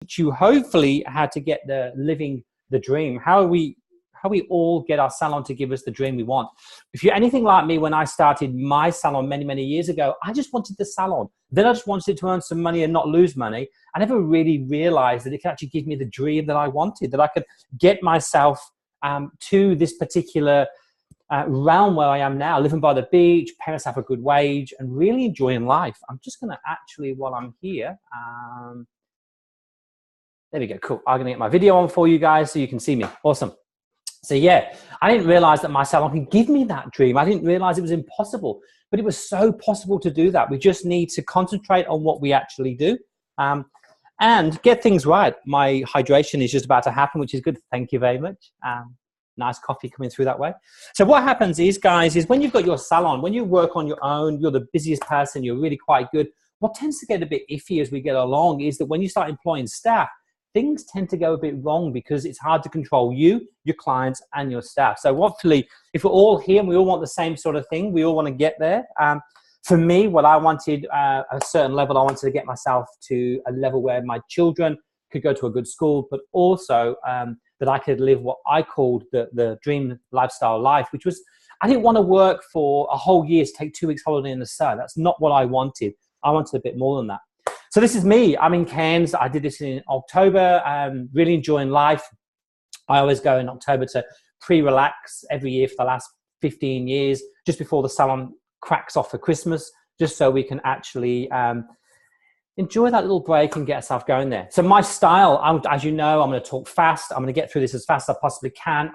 teach you hopefully how to get living the dream. How we all get our salon to give us the dream we want. If you're anything like me, when I started my salon many years ago, I just wanted the salon. Then I just wanted to earn some money and not lose money. I never really realized that it could actually give me the dream that I wanted, that I could get myself to this particular realm where I am now, living by the beach, paying myself a good wage, and really enjoying life. I'm just going to actually, while I'm here, there we go, cool. I'm going to get my video on for you guys so you can see me. Awesome. So yeah, I didn't realize that my salon could give me that dream. I didn't realize it was impossible, but it was so possible to do that. We just need to concentrate on what we actually do and get things right. My hydration is just about to happen, which is good. Thank you very much. Nice coffee coming through that way. So what happens is, guys, is when you've got your salon, when you work on your own, you're the busiest person, you're really quite good. What tends to get a bit iffy as we get along is that when you start employing staff, things tend to go a bit wrong because it's hard to control you, your clients, and your staff. So hopefully, if we're all here and we all want the same sort of thing, we all want to get there. For me, what I wanted, a certain level, I wanted to get myself to a level where my children could go to a good school, but also that I could live what I called the dream lifestyle life, which was, I didn't want to work for a whole year to take 2 weeks holiday in the sun. That's not what I wanted. I wanted a bit more than that. So this is me. I'm in Cairns. I did this in October. Really enjoying life. I always go in October to pre-relax every year for the last 15 years, just before the salon cracks off for Christmas, just so we can actually enjoy that little break and get ourselves going there. So my style, as you know, I'm going to talk fast. I'm going to get through this as fast as I possibly can.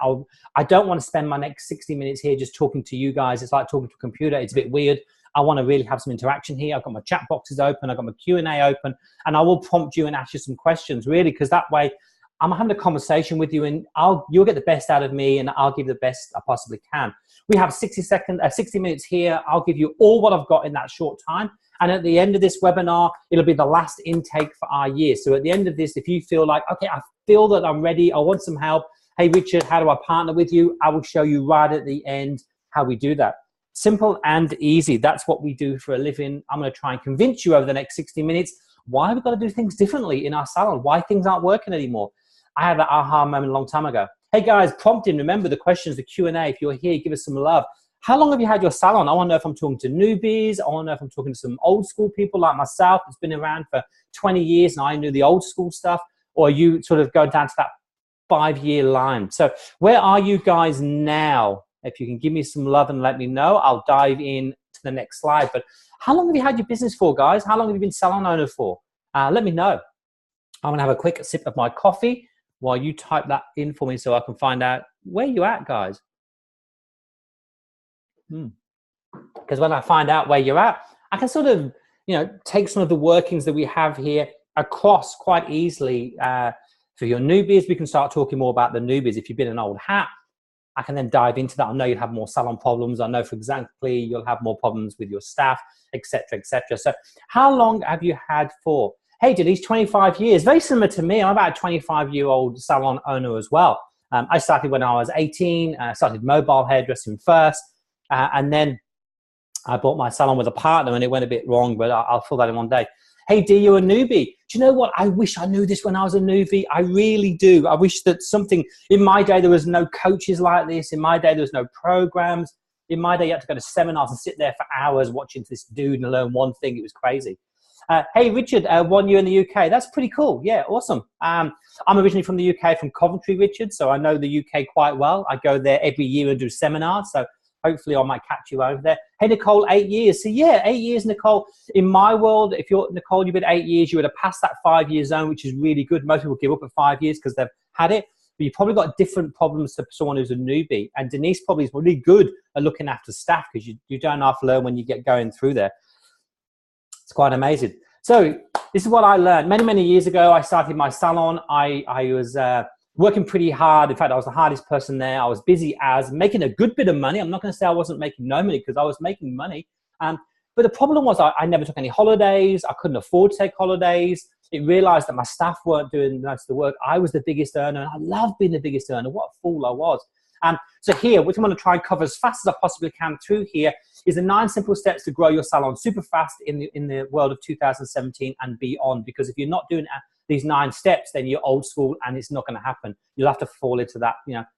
I don't want to spend my next 60 minutes here just talking to you guys. It's like talking to a computer. It's a bit weird. I want to really have some interaction here. I've got my chat boxes open. I've got my Q&A open, and I will prompt you and ask you some questions, really, because that way I'm having a conversation with you, and you'll get the best out of me, and I'll give the best I possibly can. We have 60 minutes here. I'll give you all what I've got in that short time. And at the end of this webinar, it'll be the last intake for our year. So at the end of this, if you feel like, okay, I feel that I'm ready, I want some help. Hey, Richard, how do I partner with you? I will show you right at the end how we do that. Simple and easy. That's what we do for a living. I'm going to try and convince you over the next 60 minutes why we've got to do things differently in our salon, why things aren't working anymore. I had that aha moment a long time ago. Hey guys, prompting, remember the questions, the Q&A. If you're here, give us some love. How long have you had your salon? I want to know if I'm talking to newbies. I want to know if I'm talking to some old school people like myself that's been around for 20 years and I knew the old school stuff, or you sort of go down to that 5-year line. So where are you guys now? If you can give me some love and let me know, I'll dive in to the next slide. But how long have you had your business for, guys? How long have you been salon owner for? Let me know. I'm going to have a quick sip of my coffee while you type that in for me so I can find out where you're at, guys. Because when I find out where you're at, I can sort of, take some of the workings that we have here across quite easily. For your newbies, we can start talking more about the newbies. If you've been an old hat, I can then dive into that. I know you'll have more salon problems. I know, for example, you'll have more problems with your staff, etc., etc. So how long have you had for? Hey, Denise, 25 years. Very similar to me. I'm about a 25-year-old salon owner as well. I started when I was 18. Started mobile hairdressing first. And then I bought my salon with a partner and it went a bit wrong, but I'll fill that in one day. Hey, D, you're a newbie. Do you know what? I wish I knew this when I was a newbie. I really do. I wish that in my day, there was no coaches like this. In my day, there was no programs. In my day, you had to go to seminars and sit there for hours watching this dude and learn one thing. It was crazy. Hey, Richard, 1 year in the UK. That's pretty cool. Yeah, awesome. I'm originally from the UK, from Coventry, Richard, so I know the UK quite well. I go there every year and do seminars, so hopefully I might catch you over there. Hey, Nicole, 8 years. So yeah, 8 years, Nicole. In my world, if you're, Nicole, you've been 8 years, you would have passed that 5-year zone, which is really good. Most people give up at 5 years because they've had it. But you've probably got different problems to someone who's a newbie. And Denise probably is really good at looking after staff because you don't have to learn when you get going through there. It's quite amazing. So this is what I learned. Many years ago, I started my salon. I was working pretty hard. In fact, I was the hardest person there. I was busy as making a good bit of money. I'm not going to say I wasn't making no money because I was making money. But the problem was I never took any holidays. I couldn't afford to take holidays. It realized that my staff weren't doing most of the work. I was the biggest earner, and I loved being the biggest earner. What a fool I was. So here, what I'm going to try and cover as fast as I possibly can through here is the 9 simple steps to grow your salon super fast in the world of 2017 and beyond. Because if you're not doing these 9 steps, then you're old school and it's not going to happen. You'll have to fall into that,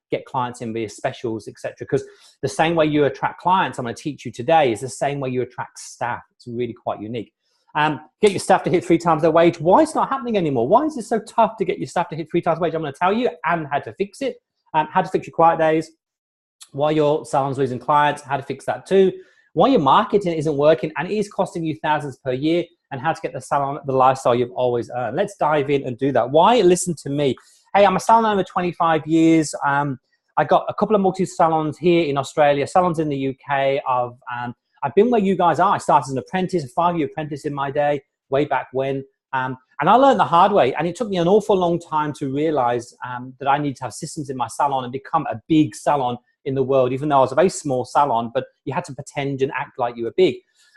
get clients in via specials, etc. Because the same way you attract clients, I'm going to teach you today, is the same way you attract staff. It's really quite unique. Get your staff to hit 3 times their wage. Why it's not happening anymore? Why is it so tough to get your staff to hit 3 times wage? I'm going to tell you, and how to fix it. How to fix your quiet days. Why your salon's losing clients. How to fix that too. Why your marketing isn't working and it is costing you thousands per year, and how to get the salon, the lifestyle you've always earned. Let's dive in and do that. Why listen to me? Hey, I'm a salon owner 25 years. I got a couple of multi-salons here in Australia, salons in the UK. I've been where you guys are. I started as an apprentice, a 5-year apprentice in my day, way back when. And I learned the hard way. And it took me an awful long time to realize that I need to have systems in my salon and become a big salon in the world, even though I was a very small salon, but you had to pretend and act like you were big.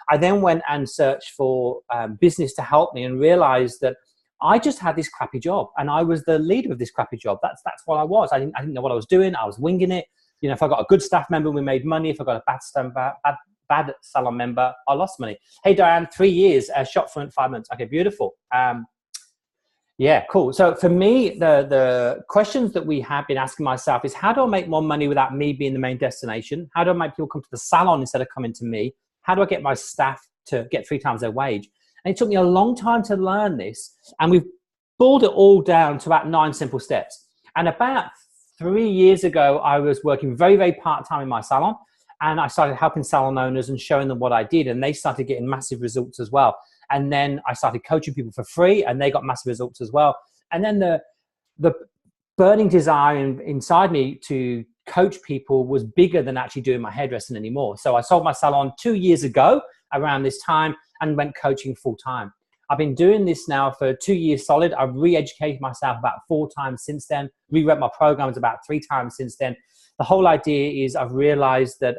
I then went and searched for business to help me and realized that I just had this crappy job and I was the leader of this crappy job. That's what I was. I didn't know what I was doing. I was winging it. If I got a good staff member, we made money. If I got a bad salon member, I lost money. Hey, Diane, 3 years, shop front, 5 months. Okay, beautiful. Yeah, cool. So for me, the questions that we have been asking myself is, how do I make more money without me being the main destination? How do I make people come to the salon instead of coming to me? How do I get my staff to get 3 times their wage? And it took me a long time to learn this. And we've boiled it all down to about 9 simple steps. And about 3 years ago, I was working very, very part-time in my salon. And I started helping salon owners and showing them what I did. And they started getting massive results as well. And then I started coaching people for free and they got massive results as well. And then the burning desire inside me to coach people was bigger than actually doing my hairdressing anymore. So I sold my salon 2 years ago around this time and went coaching full time. I've been doing this now for 2 years solid. I've re-educated myself about 4 times since then, rewrote my programs about 3 times since then. The whole idea is I've realized that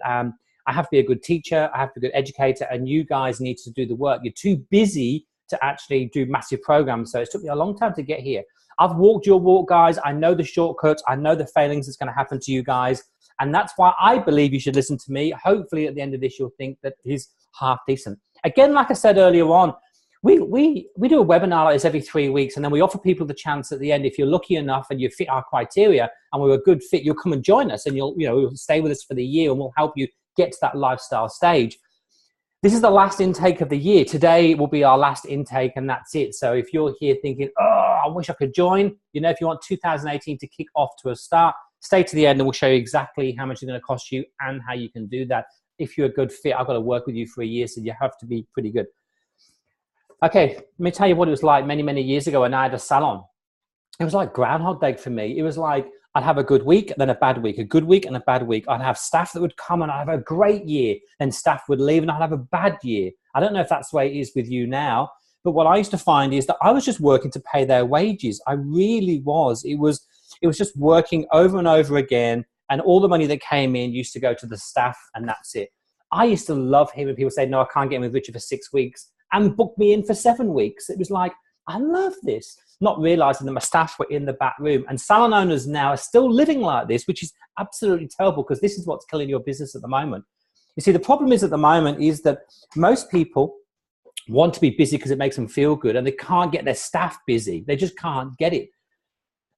I have to be a good teacher, I have to be a good educator, and you guys need to do the work. You're too busy to actually do massive programs. So it took me a long time to get here. I've walked your walk, guys. I know the shortcuts. I know the failings that's going to happen to you guys. And that's why I believe you should listen to me. Hopefully at the end of this, you'll think that he's half decent. Again, like I said earlier on, we do a webinar like this every 3 weeks, and then we offer people the chance at the end. If you're lucky enough and you fit our criteria and we're a good fit, you'll come and join us and you'll stay with us for the year and we'll help you get to that lifestyle stage. This is the last intake of the year. Today will be our last intake and that's it. So if you're here thinking, oh, I wish I could join, if you want 2018 to kick off to a start, stay to the end and we'll show you exactly how much it's going to cost you and how you can do that. If you're a good fit, I've got to work with you for a year, so you have to be pretty good. Okay, let me tell you what it was like many, many years ago when I had a salon. It was like Groundhog Day for me. It was like I'd have a good week, then a bad week, a good week and a bad week. I'd have staff that would come and I'd have a great year, then staff would leave and I'd have a bad year. I don't know if that's the way it is with you now, but what I used to find is that I was just working to pay their wages. I really was. It was just working over and over again, and all the money that came in used to go to the staff and that's it. I used to love hearing people say, no, I can't get in with Richard for 6 weeks, and book me in for 7 weeks. It was like, I love this. Not realizing that my staff were in the back room. And salon owners now are still living like this, which is absolutely terrible, because this is what's killing your business at the moment. You see, the problem is at the moment is that most people want to be busy because it makes them feel good, and they can't get their staff busy. They just can't get it.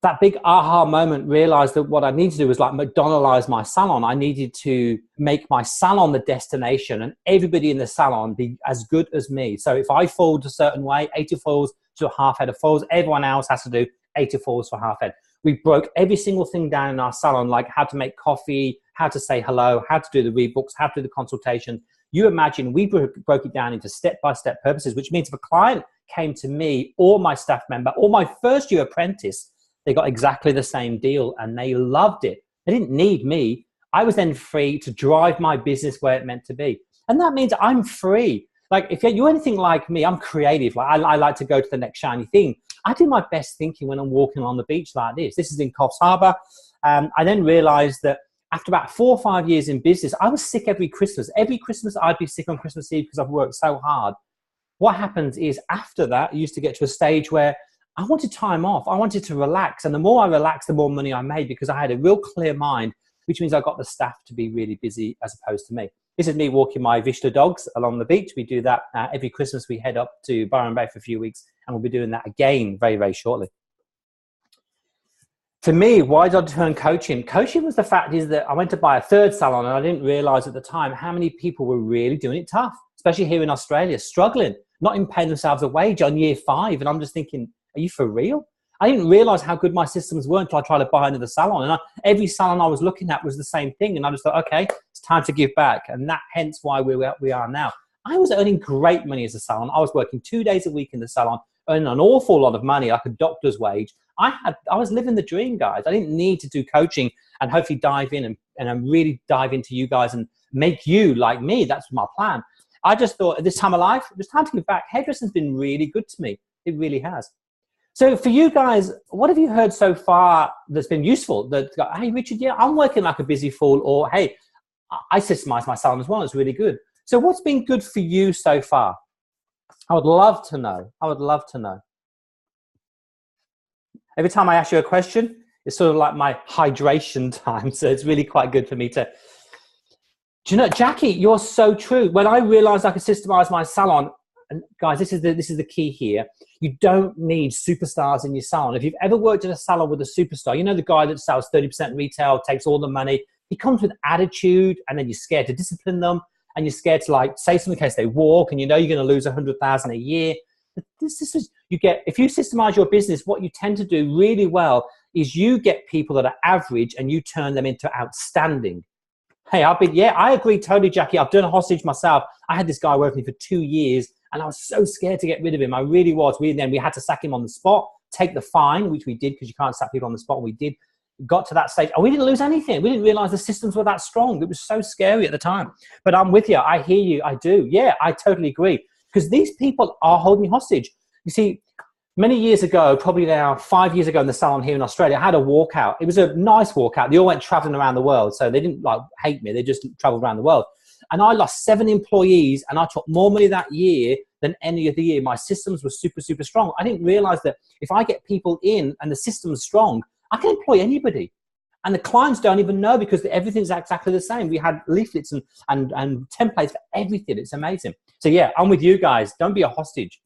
That big aha moment realized that what I needed to do was like McDonaldize my salon. I needed to make my salon the destination and everybody in the salon be as good as me. So if I fold a certain way, 80 folds to a half head of folds, everyone else has to do 80 folds for half head. We broke every single thing down in our salon, like how to make coffee, how to say hello, how to do the rebooks, how to do the consultation. You imagine we broke it down into step-by-step purposes, which means if a client came to me or my staff member or my first year apprentice, they got exactly the same deal and they loved it. They didn't need me. I was then free to drive my business where it meant to be. And that means I'm free. Like if you're anything like me, I'm creative. Like I like to go to the next shiny thing. I do my best thinking when I'm walking on the beach like this. This is in Coffs Harbour. I then realized that after about 4 or 5 years in business, I was sick every Christmas. Every Christmas, I'd be sick on Christmas Eve because I've worked so hard. What happens is after that, I used to get to a stage where I wanted time off. I wanted to relax. And the more I relaxed, the more money I made, because I had a real clear mind, which means I got the staff to be really busy as opposed to me. This is me walking my Vishla dogs along the beach. We do that every Christmas. We head up to Byron Bay for a few weeks, and we'll be doing that again very, very shortly. For me, why did I turn coaching? Coaching was the fact is that I went to buy a third salon, and I didn't realize at the time how many people were really doing it tough, especially here in Australia, struggling, not even paying themselves a wage on year 5. And I'm just thinking, are you for real? I didn't realize how good my systems were until I tried to buy another salon. And every salon I was looking at was the same thing. And I just thought, okay, it's time to give back. And that hence why we are now. I was earning great money as a salon. I was working 2 days a week in the salon, earning an awful lot of money, like a doctor's wage. I was living the dream, guys. I didn't need to do coaching and hopefully dive in and really dive into you guys and make you like me. That's my plan. I just thought at this time of life, it was time to give back. Hairdressing's been really good to me. It really has. So for you guys, what have you heard so far that's been useful? That, hey, Richard, yeah, I'm working like a busy fool, or hey, I systemize my salon as well. It's really good. So what's been good for you so far? I would love to know. I would love to know. Every time I ask you a question, it's sort of like my hydration time. So it's really quite good for me to... Do you know, Jackie, you're so true. When I realized I could systemize my salon, and guys, this is the key here. You don't need superstars in your salon. If you've ever worked in a salon with a superstar, you know, the guy that sells 30% retail, takes all the money, he comes with attitude, and then you're scared to discipline them, and you're scared to like say something in case they walk, and you know you're going to lose 100,000 a year. This is, you get, if you systemize your business, what you tend to do really well is you get people that are average and you turn them into outstanding. Hey, I agree totally, Jackie. I've done a hostage myself. I had this guy working for me for 2 years, and I was so scared to get rid of him. I really was. Then we had to sack him on the spot, take the fine, which we did because you can't sack people on the spot. And we did. Got to that stage, and we didn't lose anything. We didn't realize the systems were that strong. It was so scary at the time. But I'm with you. I hear you. I do. Yeah, I totally agree. Because these people are holding me hostage. You see, many years ago, probably now 5 years ago in the salon here in Australia, I had a walkout. It was a nice walkout. They all went traveling around the world. So they didn't like hate me. They just traveled around the world. And I lost 7 employees, and I took more money that year than any other year. My systems were super, super strong. I didn't realize that if I get people in and the system's strong, I can employ anybody. And the clients don't even know because everything's exactly the same. We had leaflets and templates for everything. It's amazing. So yeah, I'm with you guys. Don't be a hostage.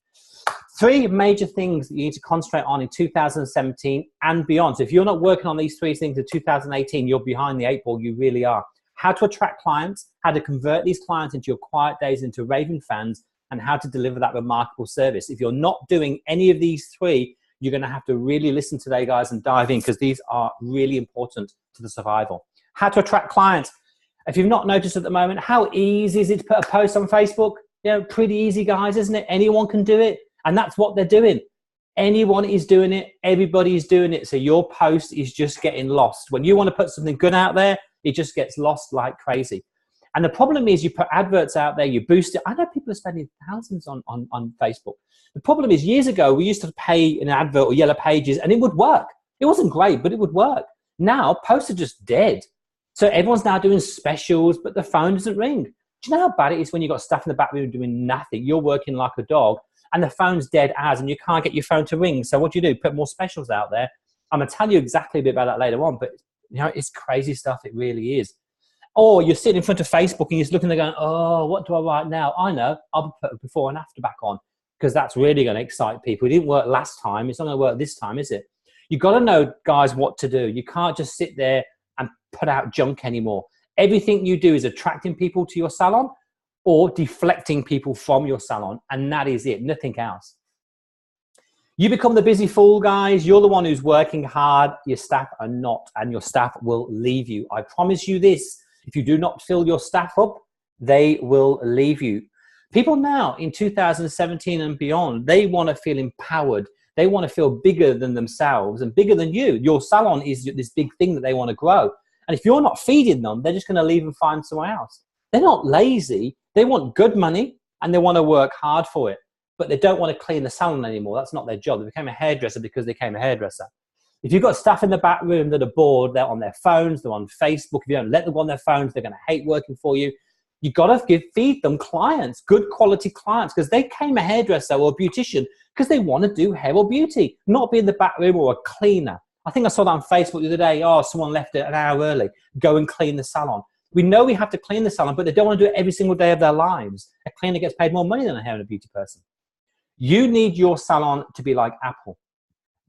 3 major things that you need to concentrate on in 2017 and beyond. So if you're not working on these 3 things in 2018, you're behind the 8 ball. You really are. How to attract clients, how to convert these clients into your quiet days into raving fans, and how to deliver that remarkable service. If you're not doing any of these 3, you're going to have to really listen today, guys, and dive in because these are really important to the survival. How to attract clients. If you've not noticed at the moment, how easy is it to put a post on Facebook? You know, pretty easy, guys, isn't it? Anyone can do it. And that's what they're doing. Anyone is doing it. Everybody is doing it. So your post is just getting lost. When you want to put something good out there, it just gets lost like crazy. And the problem is you put adverts out there, you boost it. I know people are spending thousands on Facebook. The problem is years ago, we used to pay an advert or Yellow Pages and it would work. It wasn't great, but it would work. Now, posts are just dead. So everyone's now doing specials, but the phone doesn't ring. Do you know how bad it is when you've got stuff in the back room doing nothing? You're working like a dog and the phone's dead as, and you can't get your phone to ring. So what do? Put more specials out there. I'm going to tell you exactly a bit about that later on, but you know, it's crazy stuff. It really is. Or you're sitting in front of Facebook and you're looking there going, oh, what do I write now? I know, I'll put a before and after back on because that's really going to excite people. It didn't work last time. It's not going to work this time, is it? You've got to know, guys, what to do. You can't just sit there and put out junk anymore. Everything you do is attracting people to your salon or deflecting people from your salon, and that is it, nothing else. You become the busy fool, guys. You're the one who's working hard. Your staff are not, and your staff will leave you. I promise you this. If you do not fill your staff up, they will leave you. People now in 2017 and beyond, they want to feel empowered. They want to feel bigger than themselves and bigger than you. Your salon is this big thing that they want to grow. And if you're not feeding them, they're just going to leave and find somewhere else. They're not lazy. They want good money and they want to work hard for it. But they don't want to clean the salon anymore. That's not their job. They became a hairdresser because they became a hairdresser. If you've got staff in the back room that are bored, they're on their phones, they're on Facebook. If you don't let them on their phones, they're going to hate working for you. You've got to feed them clients, good quality clients, because they came a hairdresser or a beautician because they want to do hair or beauty, not be in the back room or a cleaner. I think I saw that on Facebook the other day. Oh, someone left it an hour early. Go and clean the salon. We know we have to clean the salon, but they don't want to do it every single day of their lives. A cleaner gets paid more money than a hair and a beauty person. You need your salon to be like Apple.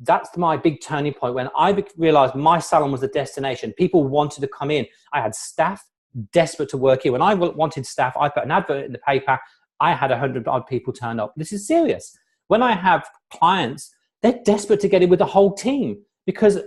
That's my big turning point. When I realized my salon was a destination, people wanted to come in. I had staff desperate to work here. When I wanted staff, I put an advert in the paper. I had 100 odd people turn up. This is serious. When I have clients, they're desperate to get in with the whole team because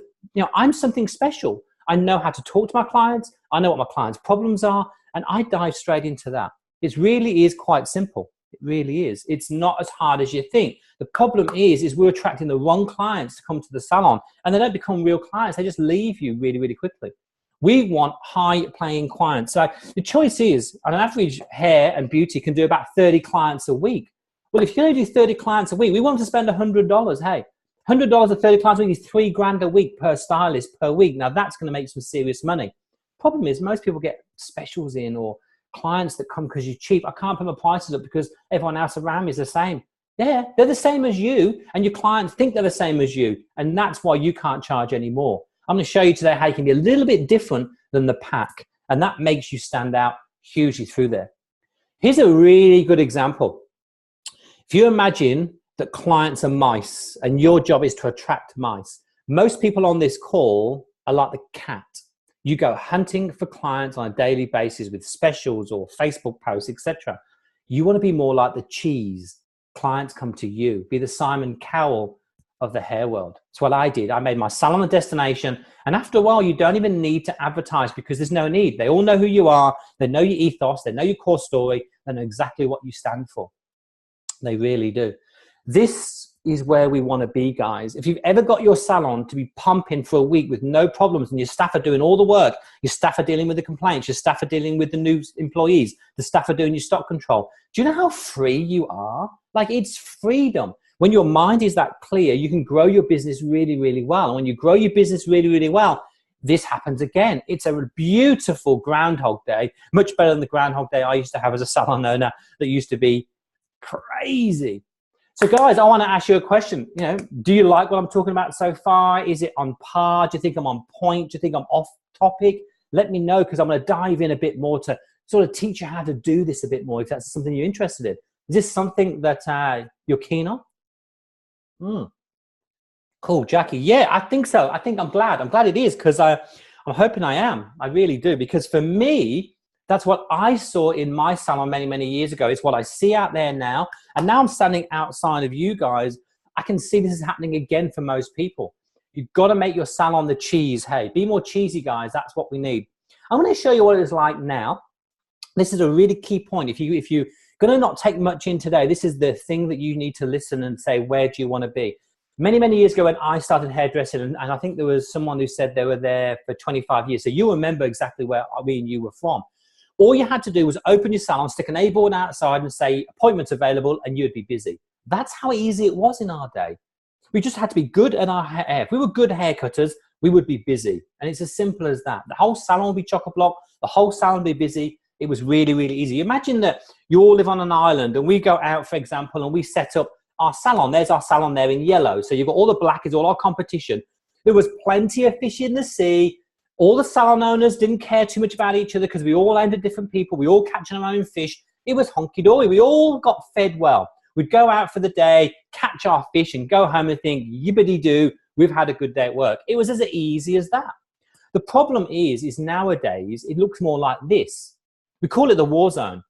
I'm something special. I know how to talk to my clients. I know what my clients' problems are, and I dive straight into that. It really is quite simple. It really is. It's not as hard as you think. The problem is we're attracting the wrong clients to come to the salon, and they don't become real clients. They just leave you really, really quickly. We want high-paying clients. So the choice is, on an average, hair and beauty can do about 30 clients a week. Well, if you can only do 30 clients a week, we want to spend $100. Hey, $100 at 30 clients a week is $3,000 a week per stylist per week. Now that's going to make some serious money. Problem is most people get specials in or clients that come because you're cheap. I can't put my prices up because everyone else around me is the same. Yeah, they're the same as you, and your clients think they're the same as you, and that's why you can't charge any more. I'm going to show you today how you can be a little bit different than the pack, and that makes you stand out hugely through there. Here's a really good example. If you imagine that clients are mice and your job is to attract mice, most people on this call are like the cat. You go hunting for clients on a daily basis with specials or Facebook posts, etc. You want to be more like the cheese. Clients come to you. Be the Simon Cowell of the hair world. It's what I did. I made my salon a destination, and after a while you don't even need to advertise because there's no need. They all know who you are. They know your ethos. They know your core story. They know exactly what you stand for. They really do. This is where we want to be, guys. If you've ever got your salon to be pumping for a week with no problems and your staff are doing all the work, your staff are dealing with the complaints, your staff are dealing with the new employees, the staff are doing your stock control. Do you know how free you are? Like, it's freedom. When your mind is that clear, you can grow your business really, really well. And when you grow your business really, really well, this happens again. It's a beautiful Groundhog Day, much better than the Groundhog Day I used to have as a salon owner that used to be crazy. So guys, I want to ask you a question. Do you like what I'm talking about so far? Is it on par? Do you think I'm on point? Do you think I'm off topic? Let me know, because I'm going to dive in a bit more to sort of teach you how to do this a bit more if that's something you're interested in. Is this something that you're keen on? Cool, Jackie. Yeah, I think so. I'm glad it is, because I'm hoping I am. I really do, because for me, that's what I saw in my salon many, many years ago. It's what I see out there now. And now I'm standing outside of you guys. I can see this is happening again for most people. You've got to make your salon the cheese. Hey, be more cheesy, guys. That's what we need. I'm going to show you what it's like now. This is a really key point. If you're going to not take much in today, this is the thing that you need to listen and say, where do you want to be? Many, many years ago when I started hairdressing, and I think there was someone who said they were there for 25 years. So you remember exactly where we and you were from. All you had to do was open your salon, stick an A board outside and say, appointments available, and you'd be busy. That's how easy it was in our day. We just had to be good at our hair. If we were good haircutters, we would be busy. And it's as simple as that. The whole salon would be chock-a-block. The whole salon would be busy. It was really, really easy. Imagine that you all live on an island and we go out, for example, and we set up our salon. There's our salon there in yellow. So you've got all the black is all our competition. There was plenty of fish in the sea. All the salon owners didn't care too much about each other because we all aimed at different people. We all catching our own fish. It was honky-dory. We all got fed well. We'd go out for the day, catch our fish, and go home and think, yibbity-doo, we've had a good day at work. It was as easy as that. The problem is nowadays, it looks more like this. We call it the war zone.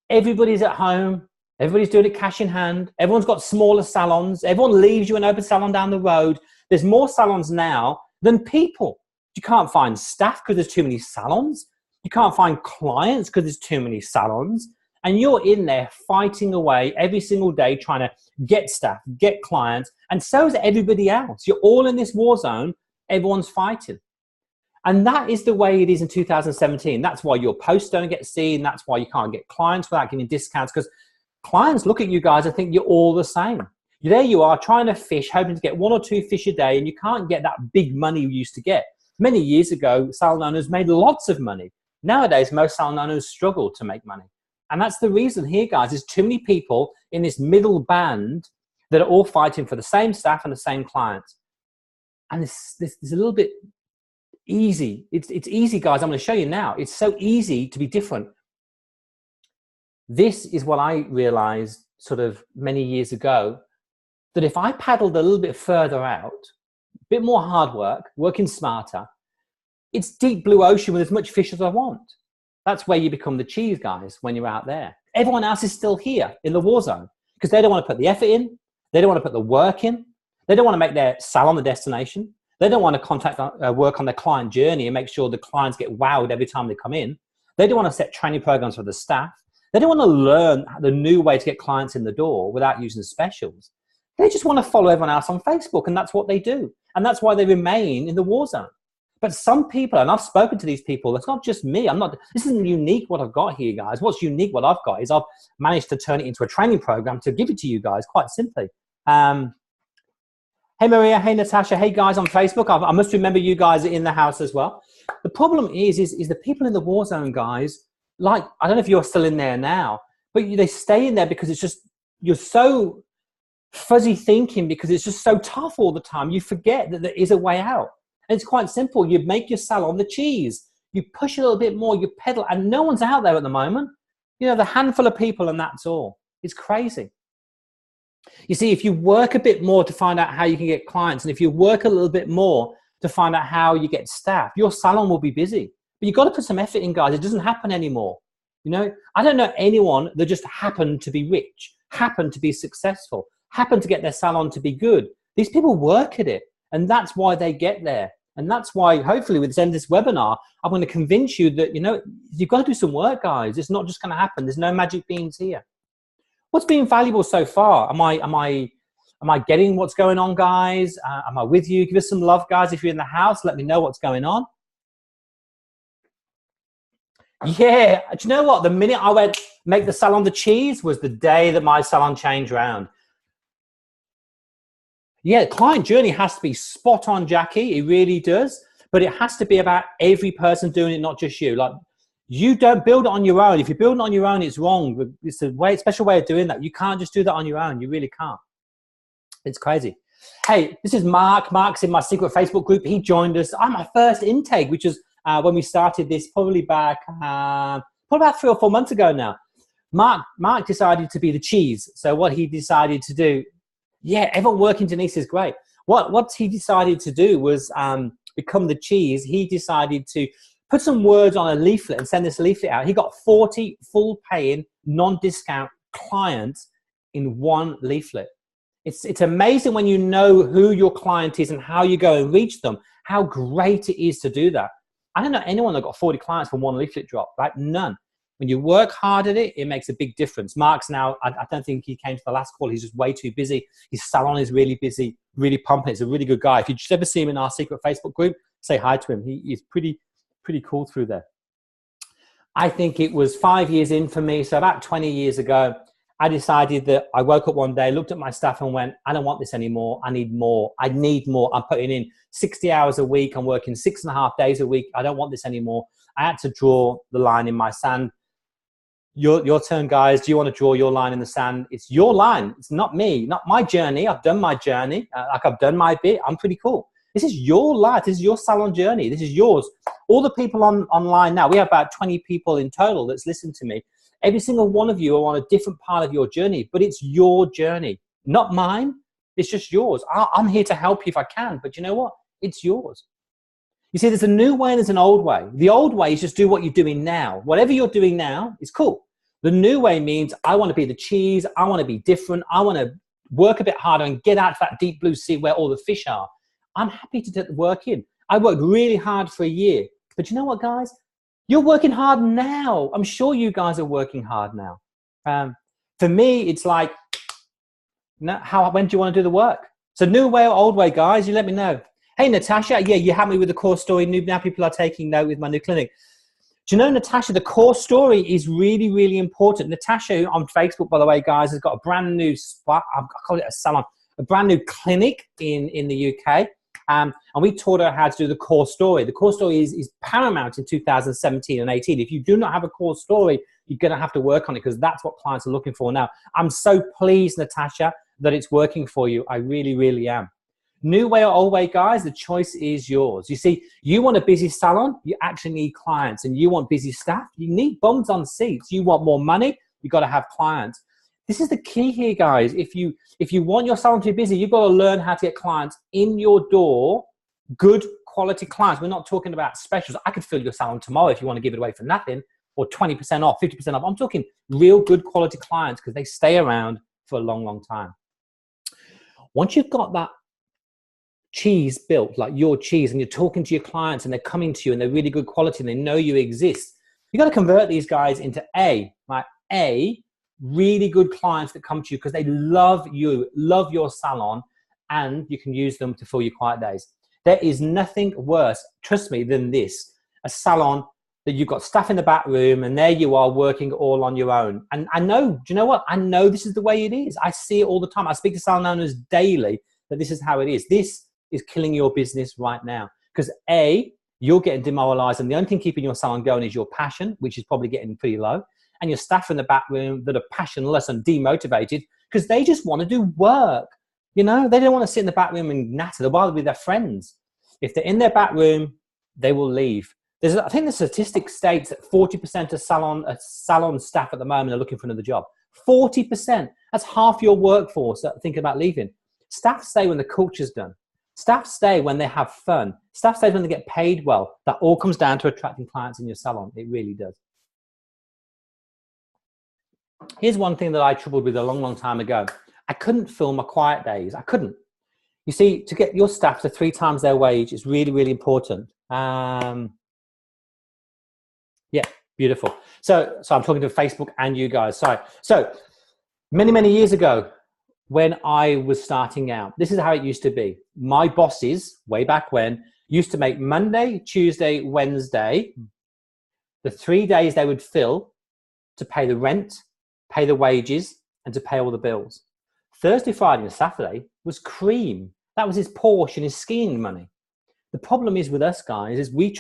Everybody's at home. Everybody's doing it cash in hand. Everyone's got smaller salons. Everyone leaves you an open salon down the road. There's more salons now than people. You can't find staff because there's too many salons. You can't find clients because there's too many salons. And you're in there fighting away every single day trying to get staff, get clients, and so is everybody else. You're all in this war zone. Everyone's fighting. And that is the way it is in 2017. That's why your posts don't get seen. That's why you can't get clients without getting discounts, because clients look at you guys and think you're all the same. There you are trying to fish, hoping to get 1 or 2 fish a day, and you can't get that big money you used to get. Many years ago, salon owners made lots of money. Nowadays, most salon owners struggle to make money. And that's the reason here, guys. There's too many people in this middle band that are all fighting for the same staff and the same clients. And there's a little bit easy. It's easy, guys. I'm going to show you now. It's so easy to be different. This is what I realized sort of many years ago, that if I paddled a little bit further out, a bit more hard work, working smarter, it's deep blue ocean with as much fish as I want. That's where you become the cheese, guys, when you're out there. Everyone else is still here in the war zone because they don't want to put the effort in. They don't want to put the work in. They don't want to make their salon the destination. They don't want to work on their client journey and make sure the clients get wowed every time they come in. They don't want to set training programs for the staff. They don't want to learn the new way to get clients in the door without using specials. They just want to follow everyone else on Facebook, and that's what they do. And that's why they remain in the war zone. But some people, and I've spoken to these people, it's not just me. This isn't unique what I've got here, guys. What's unique what I've got is I've managed to turn it into a training program to give it to you guys quite simply. Hey, Maria. Hey, Natasha. Hey, guys on Facebook. I must remember you guys are in the house as well. The problem is the people in the war zone, guys, like, I don't know if you're still in there now, but they stay in there because it's just, you're so fuzzy thinking because it's just so tough all the time. You forget that there is a way out. And it's quite simple. You make your salon the cheese. You push a little bit more, you pedal, and no one's out there at the moment. You know, the handful of people, and that's all. It's crazy. You see, if you work a bit more to find out how you can get clients, and if you work a little bit more to find out how you get staff, your salon will be busy. But you've got to put some effort in, guys. It doesn't happen anymore. You know, I don't know anyone that just happened to be rich, happened to be successful, happened to get their salon to be good. These people work at it, and that's why they get there. And that's why, hopefully, with this webinar, I'm going to convince you that, you know, you've got to do some work, guys. It's not just going to happen. There's no magic beans here. What's been valuable so far? Am I getting what's going on, guys? Am I with you? Give us some love, guys. If you're in the house, let me know what's going on. Yeah, do you know what? The minute I went make the salon the cheese was the day that my salon changed around. Yeah, client journey has to be spot on, Jackie. It really does. But it has to be about every person doing it, not just you. Like, you don't build it on your own. If you build it on your own, it's wrong. It's a special way of doing that. You can't just do that on your own. You really can't. It's crazy. Hey, this is Mark. Mark's in my secret Facebook group. He joined us on my first intake, which is when we started this probably back, probably about 3 or 4 months ago now. Mark decided to be the cheese. So what he decided to do, yeah, everyone working Denise is great. What he decided to do was become the cheese. He decided to put some words on a leaflet and send this leaflet out. He got 40 full paying, non-discount clients in one leaflet. It's amazing when you know who your client is and how you go and reach them, how great it is to do that. I don't know anyone that got 40 clients from one leaflet drop, like none. When you work hard at it, it makes a big difference. Mark's now, I don't think he came to the last call. He's just way too busy. His salon is really busy, really pumping. He's a really good guy. If you just ever see him in our secret Facebook group, say hi to him. He's pretty cool through there. I think it was 5 years in for me. So about 20 years ago, I decided that I woke up one day, looked at my staff and went, I don't want this anymore. I need more. I need more. I'm putting in 60 hours a week. I'm working 6.5 days a week. I don't want this anymore. I had to draw the line in my sand. Your turn, guys. Do you want to draw your line in the sand? It's your line. It's not me, not my journey. I've done my journey. Like I've done my bit. I'm pretty cool. This is your life. This is your salon journey. This is yours. All the people online now, we have about 20 people in total that's listened to me. Every single one of you are on a different part of your journey, but it's your journey, not mine. It's just yours. I'm here to help you if I can, but you know what? It's yours. You see, there's a new way and there's an old way. The old way is just do what you're doing now. Whatever you're doing now is cool. The new way means I want to be the cheese. I want to be different. I want to work a bit harder and get out to that deep blue sea where all the fish are. I'm happy to take the work in. I worked really hard for a year, but you know what, guys? You're working hard now. I'm sure you guys are working hard now. For me, it's like, when do you want to do the work? So new way or old way, guys, you let me know. Hey, Natasha, yeah, you helped me with the core story. Now people are taking note with my new clinic. Do you know, Natasha, the core story is really, really important. Natasha on Facebook, by the way, guys, has got a brand new spot. I call it a salon, a brand new clinic in the UK. And we taught her how to do the core story. The core story is paramount in 2017 and 18. If you do not have a core story, you're going to have to work on it because that's what clients are looking for now. I'm so pleased, Natasha, that it's working for you. I really, really am. New way or old way, guys, the choice is yours. You see, you want a busy salon, you actually need clients, and you want busy staff, you need bums on seats. You want more money, you got to have clients. This is the key here, guys. If you want your salon to be busy, you've got to learn how to get clients in your door, good quality clients. We're not talking about specials. I could fill your salon tomorrow if you want to give it away for nothing, or 20% off, 50% off. I'm talking real good quality clients because they stay around for a long, long time. Once you've got that cheese built, like your cheese, and you're talking to your clients and they're coming to you and they're really good quality and they know you exist, you got to convert these guys into really good clients that come to you because they love you, love your salon, and you can use them to fill your quiet days. There is nothing worse, trust me, than this. A salon that you've got staff in the back room and there you are working all on your own. And I know, do you know what? I know this is the way it is. I see it all the time. I speak to salon owners daily that this is how it is. This is killing your business right now because you're getting demoralized, and the only thing keeping your salon going is your passion, which is probably getting pretty low, and your staff in the back room that are passionless and demotivated because they just want to do work. You know, they don't want to sit in the back room and natter. They'll rather be their friends. If they're in their back room, they will leave. I think the statistic states that 40% of salon staff at the moment are looking for another job. 40%. That's half your workforce that are thinking about leaving. Staff stay when the culture's done. Staff stay when they have fun. Staff stay when they get paid well. That all comes down to attracting clients in your salon. It really does. Here's one thing that I troubled with a long, long time ago. I couldn't fill my quiet days. I couldn't. You see, to get your staff to 3 times their wage is really, really important. Yeah, beautiful. So I'm talking to Facebook and you guys. Sorry. So many, many years ago, when I was starting out, this is how it used to be. My bosses, way back when, used to make Monday, Tuesday, Wednesday, the 3 days they would fill to pay the rent, pay the wages, and to pay all the bills. Thursday, Friday, and Saturday was cream. That was his Porsche and his skiing money. The problem is with us guys is we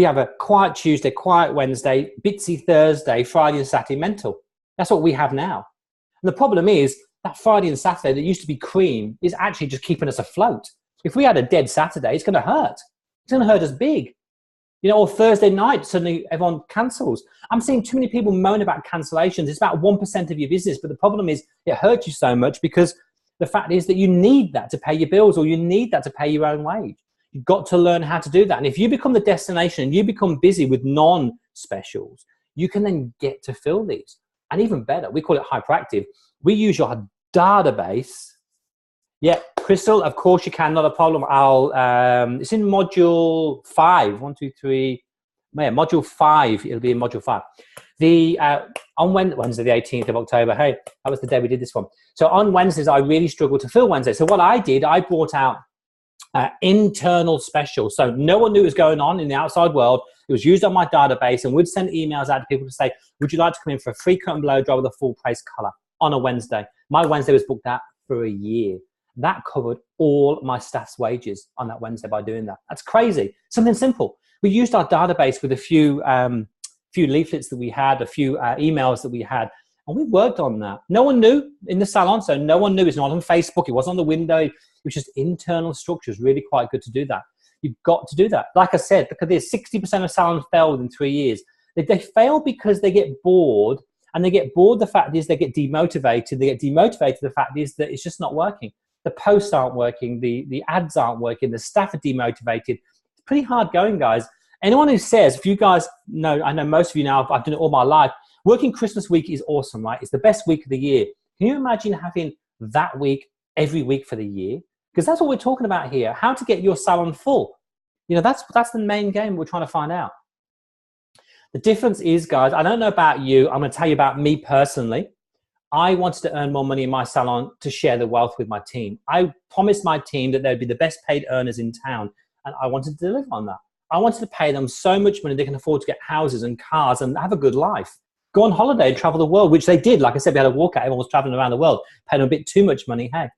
have a quiet Tuesday, quiet Wednesday, bitsy Thursday, Friday and Saturday mental. That's what we have now. And the problem is that Friday and Saturday that used to be cream is actually just keeping us afloat. If we had a dead Saturday, it's going to hurt. It's going to hurt us big. You know, or Thursday night, suddenly everyone cancels. I'm seeing too many people moan about cancellations. It's about 1% of your business. But the problem is it hurts you so much because the fact is that you need that to pay your bills, or you need that to pay your own wage. You've got to learn how to do that. And if you become the destination and you become busy with non-specials, you can then get to fill these. And even better, we call it hyperactive. We use your database. Yeah, Crystal, of course you can, not a problem. It's in module 5, 1, 2, 3. Yeah, module 5, it'll be in module 5. On Wednesday, the 18th of October, hey, that was the day we did this one. So on Wednesdays, I really struggled to fill Wednesday. So what I did, I brought out internal specials. So no one knew what was going on in the outside world. It was used on my database, and we'd send emails out to people to say, would you like to come in for a free cut and blow dry with a full price color on a Wednesday? My Wednesday was booked out for a year. That covered all my staff's wages on that Wednesday by doing that. That's crazy. Something simple. We used our database with a few leaflets that we had, a few emails that we had, and we worked on that. No one knew in the salon, so no one knew. It's not on Facebook. It wasn't on the window. It was just internal structures. Really quite good to do that. You've got to do that. Like I said, because there's 60% of salons fail within 3 years. They fail because they get bored, and they get bored. The fact is they get demotivated. They get demotivated. The fact is that it's just not working. The posts aren't working. The ads aren't working. The staff are demotivated. It's pretty hard going, guys. Anyone who says, if you guys know, I know most of you now, I've done it all my life. Working Christmas week is awesome, right? It's the best week of the year. Can you imagine having that week every week for the year? Because that's what we're talking about here. How to get your salon full. You know, that's the main game we're trying to find out. The difference is, guys, I don't know about you. I'm going to tell you about me personally. I wanted to earn more money in my salon to share the wealth with my team. I promised my team that they'd be the best paid earners in town, and I wanted to deliver on that. I wanted to pay them so much money they can afford to get houses and cars and have a good life. Go on holiday and travel the world, which they did. Like I said, we had a walkout. Everyone was traveling around the world, paying them a bit too much money. Hey,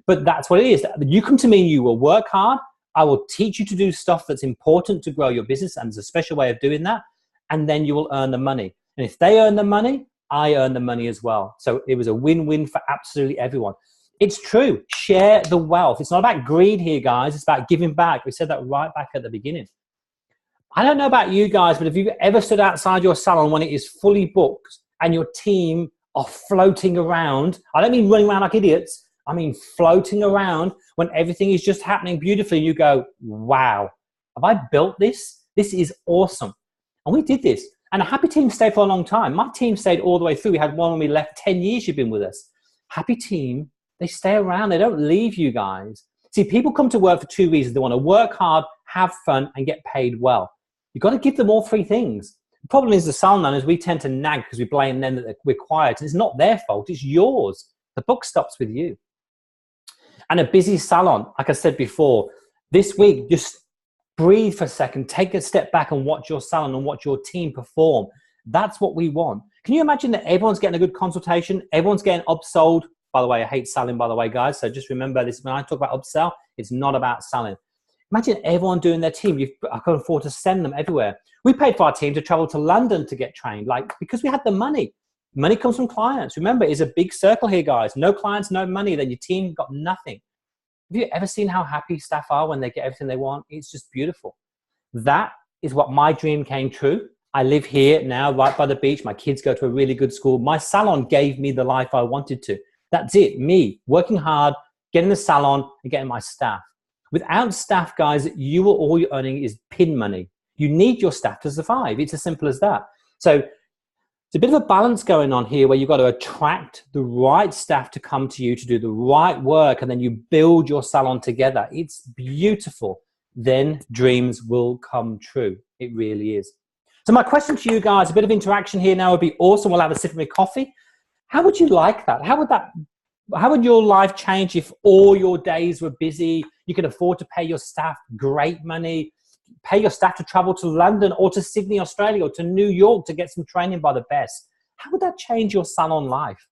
but that's what it is. You come to me and you will work hard. I will teach you to do stuff that's important to grow your business, and there's a special way of doing that. And then you will earn the money. And if they earn the money, I earn the money as well. So it was a win-win for absolutely everyone. It's true. Share the wealth. It's not about greed here, guys. It's about giving back. We said that right back at the beginning. I don't know about you guys, but if you've ever stood outside your salon when it is fully booked and your team are floating around, I don't mean running around like idiots. I mean floating around when everything is just happening beautifully. You go, wow, have I built this? This is awesome. And we did this. And a happy team stayed for a long time. My team stayed all the way through. We had one when we left. 10 years you've been with us. Happy team, they stay around. They don't leave you guys. See, people come to work for two reasons. They want to work hard, have fun, and get paid well. You've got to give them all three things. The problem is the salon owners, we tend to nag because we blame them that we're quiet. It's not their fault. It's yours. The buck stops with you. And a busy salon, like I said before, this week, just breathe for a second, take a step back and watch your salon and watch your team perform. That's what we want. Can you imagine that everyone's getting a good consultation? Everyone's getting upsold. By the way, I hate selling, by the way, guys. So just remember this, when I talk about upsell, it's not about selling. Imagine everyone doing their team. I can afford to send them everywhere. We paid for our team to travel to London to get trained, because we had the money. Money comes from clients. Remember, it's a big circle here, guys. No clients, no money, then your team got nothing. Have you ever seen how happy staff are when they get everything they want? It's just beautiful. That is what my dream came true. I live here now, right by the beach. My kids go to a really good school. My salon gave me the life I wanted to. That's it, me, working hard, getting the salon and getting my staff. Without staff, guys, all you're earning is pin money. You need your staff to survive. It's as simple as that. So it's a bit of a balance going on here where you've got to attract the right staff to come to you to do the right work, and then you build your salon together. It's beautiful. Then dreams will come true. It really is. So my question to you guys, a bit of interaction here now would be awesome. We'll have a sip of coffee. How would you like that? How would your life change if all your days were busy? You could afford to pay your staff great money, pay your staff to travel to London or to Sydney, Australia, or to New York to get some training by the best. How would that change your salon life?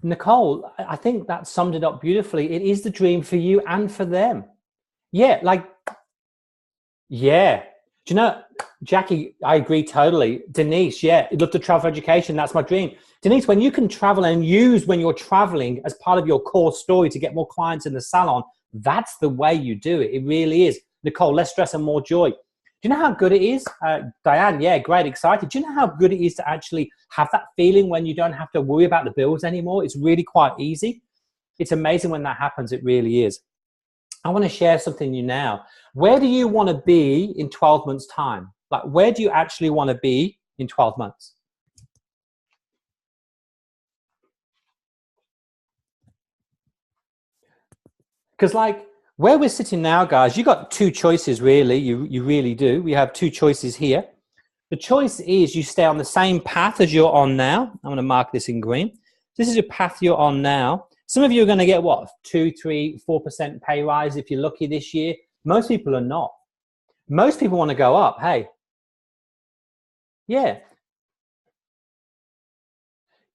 Nicole, I think that summed it up beautifully. It is the dream for you and for them. Yeah, yeah. Do you know, Jackie, I agree totally. Denise, yeah, I'd love to travel for education. That's my dream. Denise, when you can travel and use when you're traveling as part of your core story to get more clients in the salon, that's the way you do it. It really is. Nicole, less stress and more joy. Do you know how good it is? Diane, yeah, great, excited. Do you know how good it is to actually have that feeling when you don't have to worry about the bills anymore? It's really quite easy. It's amazing when that happens. It really is. I want to share something new now. Where do you want to be in 12 months' time? Like, where do you actually want to be in 12 months? Because where we're sitting now, guys, you got two choices, really. You really do. We have two choices here. The choice is you stay on the same path as you're on now. I'm going to mark this in green. This is your path you're on now. Some of you are going to get, what, 2, 3, 4% pay rise if you're lucky this year. Most people are not. Most people want to go up. Hey. Yeah.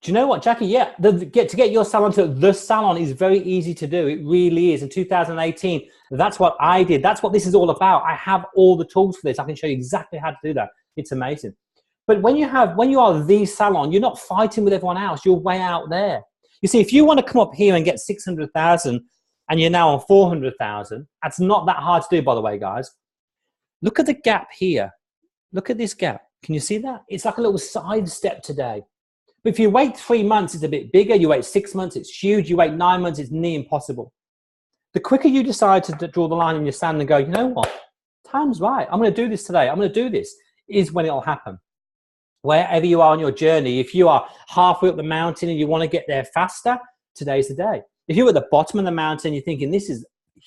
Do you know what, Jackie? Yeah, to get your salon to the salon is very easy to do. It really is. In 2018, that's what I did. That's what this is all about. I have all the tools for this. I can show you exactly how to do that. It's amazing. But when you are the salon, you're not fighting with everyone else. You're way out there. You see, if you want to come up here and get 600,000 and you're now on 400,000, that's not that hard to do, by the way, guys. Look at the gap here. Look at this gap. Can you see that? It's like a little side step today. But if you wait 3 months, it's a bit bigger. You wait 6 months, it's huge. You wait 9 months, it's near impossible. The quicker you decide to draw the line in your sand and go, you know what? Time's right. I'm going to do this today. I'm going to do this, is when it'll happen. Wherever you are on your journey, if you are halfway up the mountain and you want to get there faster, today's the day. If you're at the bottom of the mountain, you're thinking, this is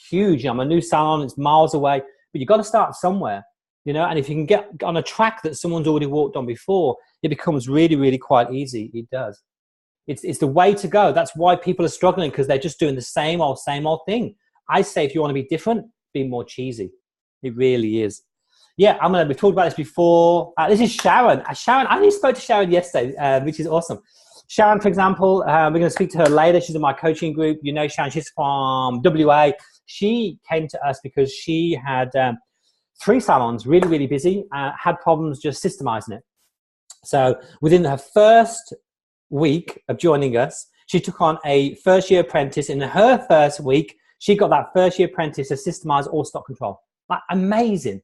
huge. I'm a new salon, it's miles away. But you've got to start somewhere, and if you can get on a track that someone's already walked on before, it becomes really, really quite easy. It does. It's the way to go. That's why people are struggling, because they're just doing the same old thing. I say if you want to be different, be more cheesy. It really is. Yeah, we've talked about this before. This is Sharon. Sharon, I only spoke to Sharon yesterday, which is awesome. Sharon, for example, we're going to speak to her later. She's in my coaching group. You know Sharon, she's from WA. She came to us because she had 3 salons, really, really busy, had problems just systemizing it. So within her first week of joining us, she took on a first-year apprentice. In her first week, she got that first-year apprentice to systemize all stock control. Like, amazing.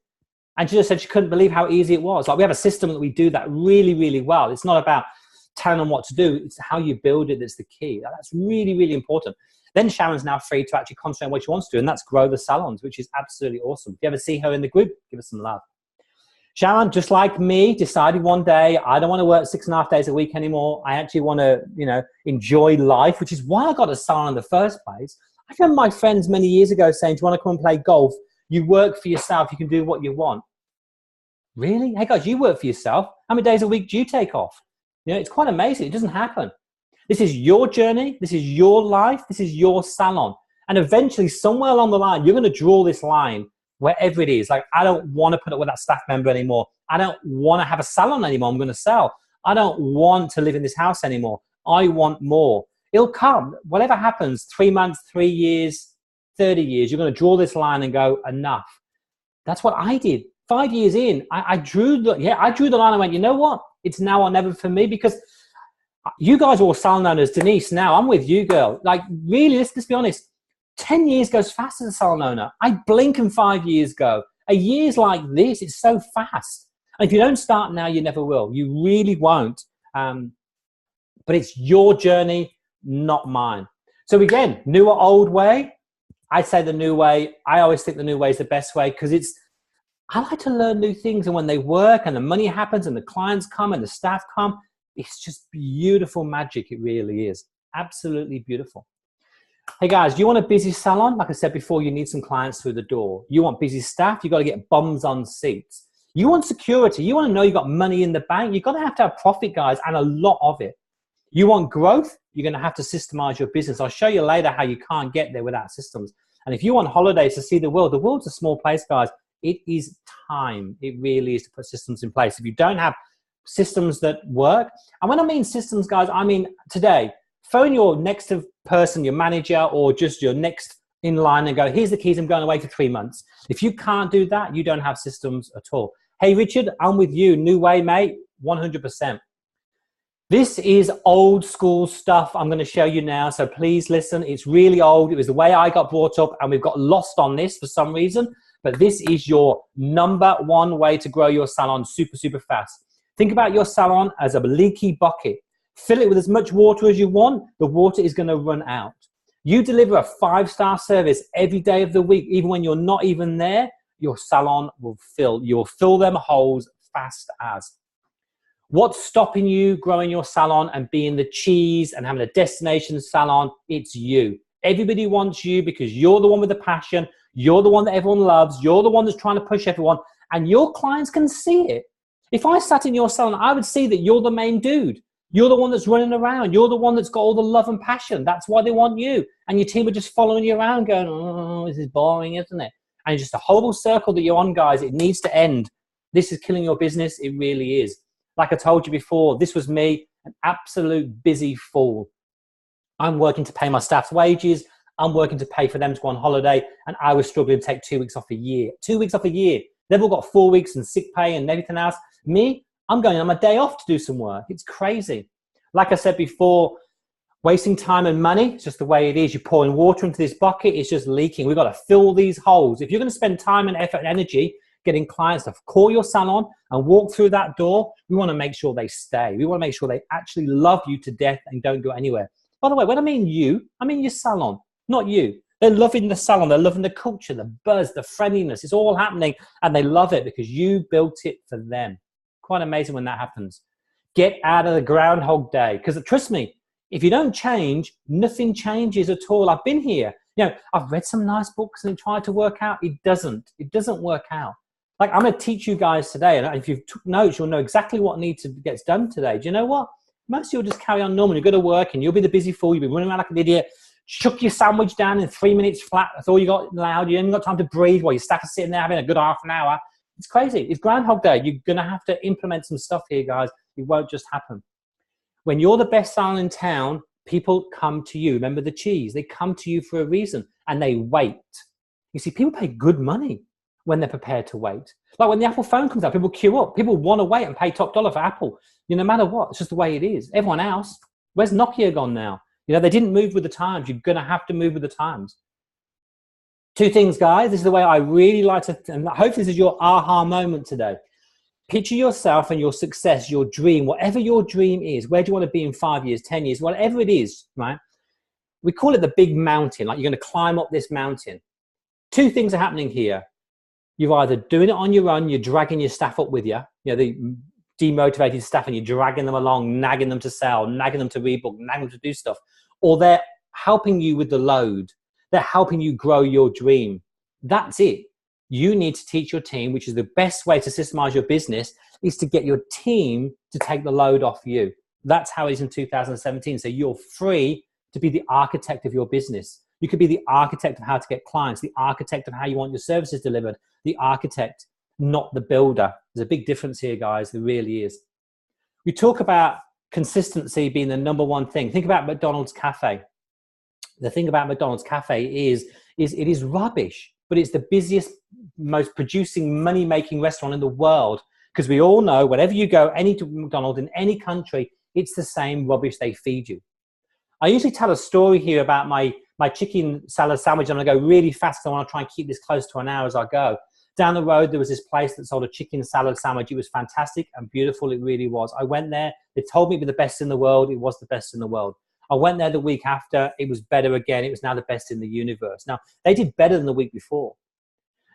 And she just said she couldn't believe how easy it was. Like, we have a system that we do that really, really well. It's not about telling them what to do. It's how you build it that's the key. That's really, really important. Then Sharon's now free to actually concentrate on what she wants to do, and that's grow the salons, which is absolutely awesome. If you ever see her in the group, give her some love. Sharon, just like me, decided one day, I don't want to work 6.5 days a week anymore. I actually want to, enjoy life, which is why I got a salon in the first place. I remember my friends many years ago saying, do you want to come and play golf? You work for yourself. You can do what you want. Really? Hey guys, you work for yourself. How many days a week do you take off? It's quite amazing. It doesn't happen. This is your journey. This is your life. This is your salon. And eventually, somewhere along the line, you're going to draw this line wherever it is. Like, I don't want to put up with that staff member anymore. I don't want to have a salon anymore. I'm going to sell. I don't want to live in this house anymore. I want more. It'll come. Whatever happens, 3 months, 3 years, 30 years, you're going to draw this line and go, enough. That's what I did. 5 years in, I drew the line and went, you know what? It's now or never for me, because you guys are all salon owners. Denise, now I'm with you, girl. Like, really, let's be honest. 10 years goes fast as a salon owner. I blink and 5 years go. A year's like this, it's so fast. And if you don't start now, you never will. You really won't. But it's your journey, not mine. So again, new or old way? I'd say the new way. I always think the new way is the best way, because I like to learn new things. And when they work and the money happens and the clients come and the staff come, it's just beautiful magic. It really is. Absolutely beautiful. Hey guys, do you want a busy salon? Like I said before, you need some clients through the door. You want busy staff? You got to get bums on seats. You want security? You want to know you got money in the bank? You're going to have profit, guys, and a lot of it. You want growth? You're going to have to systemize your business. I'll show you later how you can't get there without systems. And if you want holidays to see the world's a small place, guys. It is time. It really is to put systems in place. If you don't have systems that work, and when I mean systems, guys, I mean today, phone your next of person, your manager, or just your next in line and go, here's the keys, I'm going away for 3 months. If you can't do that, you don't have systems at all. Hey, Richard, I'm with you. New way, mate, 100%. This is old school stuff I'm going to show you now, so please listen. It's really old. It was the way I got brought up, and we've got lost on this for some reason, but this is your #1 way to grow your salon super, super fast. Think about your salon as a leaky bucket. Fill it with as much water as you want. The water is going to run out. You deliver a 5-star service every day of the week, even when you're not even there, your salon will fill. You'll fill them holes fast as. What's stopping you growing your salon and being the cheese and having a destination salon? It's you. Everybody wants you because you're the one with the passion. You're the one that everyone loves. You're the one that's trying to push everyone, and your clients can see it. If I sat in your salon, I would see that you're the main dude. You're the one that's running around. You're the one that's got all the love and passion. That's why they want you. And your team are just following you around going, oh, this is boring, isn't it? And it's just a horrible circle that you're on, guys. It needs to end. This is killing your business. It really is. Like I told you before, this was me, an absolute busy fool. I'm working to pay my staff's wages. I'm working to pay for them to go on holiday. And I was struggling to take 2 weeks off a year. 2 weeks off a year. They've all got 4 weeks and sick pay and everything else. Me, I'm going on my day off to do some work. It's crazy. Like I said before, wasting time and money, it's just the way it is. You're pouring water into this bucket, it's just leaking. We've got to fill these holes. If you're going to spend time and effort and energy getting clients to call your salon and walk through that door, we want to make sure they stay. We want to make sure they actually love you to death and don't go anywhere. By the way, when I mean you, I mean your salon, not you. They're loving the salon. They're loving the culture, the buzz, the friendliness. It's all happening, and they love it because you built it for them. Quite amazing when that happens. Get out of the Groundhog Day, because trust me, if you don't change, nothing changes at all. I've been here. You know, I've read some nice books and tried to work out. It doesn't work out. Like, I'm going to teach you guys today, and if you've took notes, you'll know exactly what needs to get done today. Do you know what? Most of you will just carry on normal. You'll go to work, and you'll be the busy fool. You'll be running around like an idiot. Chuck your sandwich down in 3 minutes flat. That's all you got loud. You haven't got time to breathe while your staff are sitting there having a good half an hour. It's crazy. It's Groundhog Day. You're going to have to implement some stuff here, guys. It won't just happen. When you're the best salon in town, people come to you. Remember the cheese. They come to you for a reason, and they wait. You see, people pay good money. when they're prepared to wait. Like when the Apple phone comes out, people queue up. People want to wait and pay top dollar for Apple. No matter what, it's just the way it is. Everyone else, where's Nokia gone now? They didn't move with the times. You're going to have to move with the times. Two things, guys. This is the way I really like to, and hopefully this is your aha moment today. Picture yourself and your success, your dream, whatever your dream is. Where do you want to be in 5 years, 10 years, whatever it is, right? We call it the big mountain, like you're going to climb up this mountain. Two things are happening here. You're either doing it on your own, you're dragging your staff up with you, the demotivated staff, and you're dragging them along, nagging them to sell, nagging them to rebook, nagging them to do stuff, or they're helping you with the load. They're helping you grow your dream. That's it. You need to teach your team, which is the best way to systemize your business, is to get your team to take the load off you. That's how it is in 2017. So you're free to be the architect of your business. You could be the architect of how to get clients, the architect of how you want your services delivered, the architect, not the builder. There's a big difference here, guys. There really is. We talk about consistency being the number one thing. Think about McDonald's Cafe. The thing about McDonald's Cafe is it is rubbish, but it's the busiest, most producing, money-making restaurant in the world, because we all know whenever you go, any McDonald's in any country, it's the same rubbish they feed you. I usually tell a story here about my chicken salad sandwich. I'm going to go really fast because I want to try and keep this close to an hour as I go. Down the road, there was this place that sold a chicken salad sandwich. It was fantastic and beautiful. It really was. I went there. They told me it was the best in the world. It was the best in the world. I went there the week after. It was better again. It was now the best in the universe. Now, they did better than the week before.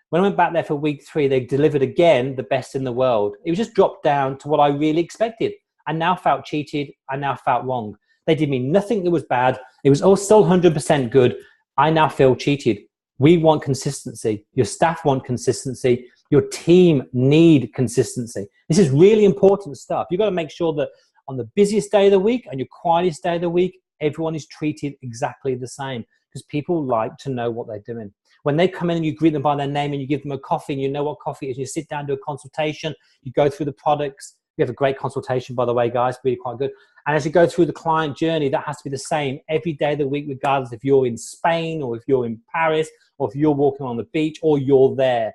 When I went back there for week 3, they delivered again the best in the world. It was just dropped down to what I really expected. I now felt cheated. I now felt wrong. They did me nothing that was bad. It was all still 100% good. I now feel cheated. We want consistency. Your staff want consistency. Your team need consistency. This is really important stuff. You've got to make sure that on the busiest day of the week and your quietest day of the week, everyone is treated exactly the same, because people like to know what they're doing. When they come in and you greet them by their name and you give them a coffee and you know what coffee is, you sit down, do a consultation, you go through the products. We have a great consultation, by the way, guys, really quite good. And as you go through the client journey, that has to be the same every day of the week, regardless if you're in Spain or if you're in Paris or if you're walking on the beach or you're there.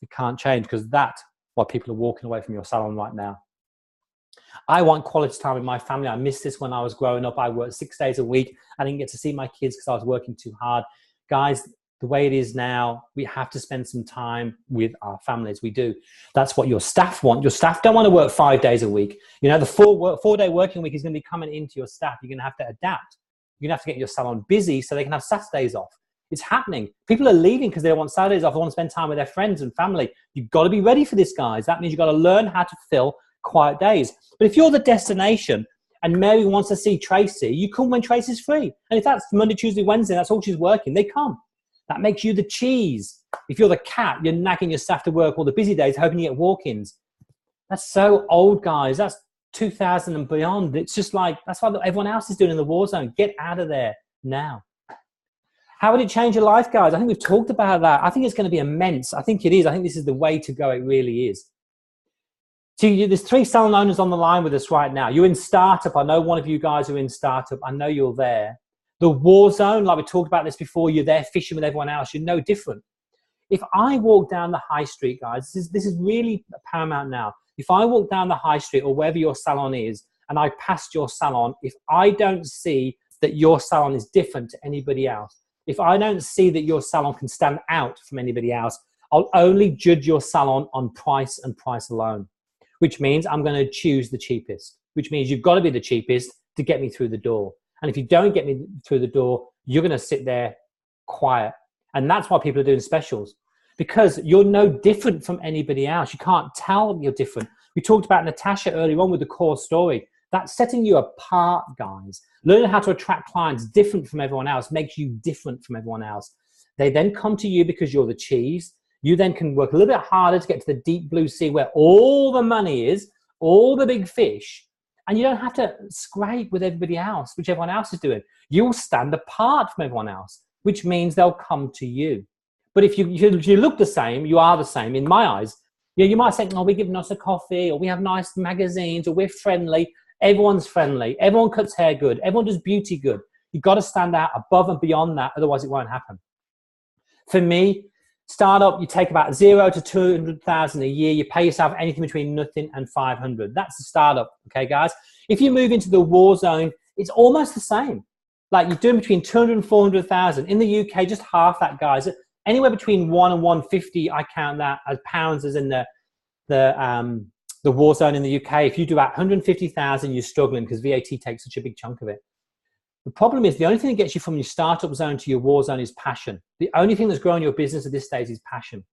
It can't change, because that's why people are walking away from your salon right now. I want quality time with my family. I missed this when I was growing up. I worked 6 days a week. I didn't get to see my kids because I was working too hard. Guys, the way it is now, we have to spend some time with our families. We do. That's what your staff want. Your staff don't want to work 5 days a week. The 4-day working week is going to be coming into your staff. You're going to have to adapt. You're going to have to get your salon busy so they can have Saturdays off. It's happening. People are leaving because they don't want Saturdays off. They want to spend time with their friends and family. You've got to be ready for this, guys. That means you've got to learn how to fill quiet days. But if you're the destination and Mary wants to see Tracy, you come when Tracy's free. And if that's Monday, Tuesday, Wednesday, that's all she's working, they come. That makes you the cheese. If you're the cat, you're nagging your staff to work all the busy days, hoping you get walk-ins. That's so old, guys. That's 2000 and beyond. It's just like, that's what everyone else is doing in the war zone. Get out of there now. How would it change your life, guys? I think we've talked about that. I think it's going to be immense. I think it is. I think this is the way to go. It really is. See, there's 3 salon owners on the line with us right now. You're in startup. I know one of you guys are in startup. I know you're there. The war zone, like we talked about this before, you're there fishing with everyone else. You're no different. If I walk down the high street, guys, this is really paramount now. If I walk down the high street or wherever your salon is and I passed your salon, if I don't see that your salon is different to anybody else, if I don't see that your salon can stand out from anybody else, I'll only judge your salon on price and price alone, which means I'm going to choose the cheapest, which means you've got to be the cheapest to get me through the door. And if you don't get me through the door, you're going to sit there quiet. And that's why people are doing specials, because you're no different from anybody else. You can't tell you're different. We talked about Natasha earlier on with the core story. That's setting you apart, guys. Learning how to attract clients different from everyone else makes you different from everyone else. They then come to you because you're the cheese. You then can work a little bit harder to get to the deep blue sea where all the money is, all the big fish. And you don't have to scrape with everybody else, which everyone else is doing. You'll stand apart from everyone else, which means they'll come to you. But if you look the same, you are the same in my eyes. You might say, oh, we're giving us a coffee, or we have nice magazines, or we're friendly. Everyone's friendly. Everyone cuts hair good. Everyone does beauty good. You've got to stand out above and beyond that. Otherwise, it won't happen. For me, Startup, you take about 0 to 200,000 a year. You pay yourself anything between nothing and 500. That's the startup, okay, guys? If you move into the war zone, it's almost the same. Like you're doing between 200 and 400,000. In the UK, just half that, guys. Anywhere between 1 and 150, I count that as pounds as in the war zone in the UK. If you do about 150,000, you're struggling because VAT takes such a big chunk of it. The problem is the only thing that gets you from your startup zone to your war zone is passion. The only thing that's growing your business at this stage is passion.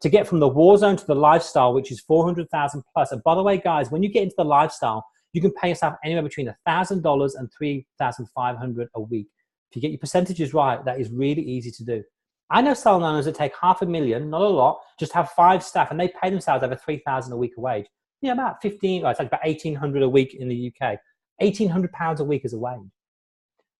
To get from the war zone to the lifestyle, which is 400,000 plus. And by the way, guys, when you get into the lifestyle, you can pay yourself anywhere between $1,000 and $3,500 a week. If you get your percentages right, that is really easy to do. I know salon owners that take $500,000, not a lot, just have 5 staff, and they pay themselves over $3,000 a week a wage. Yeah, about it's like about $1,800 a week in the UK. £1,800 a week as a wage.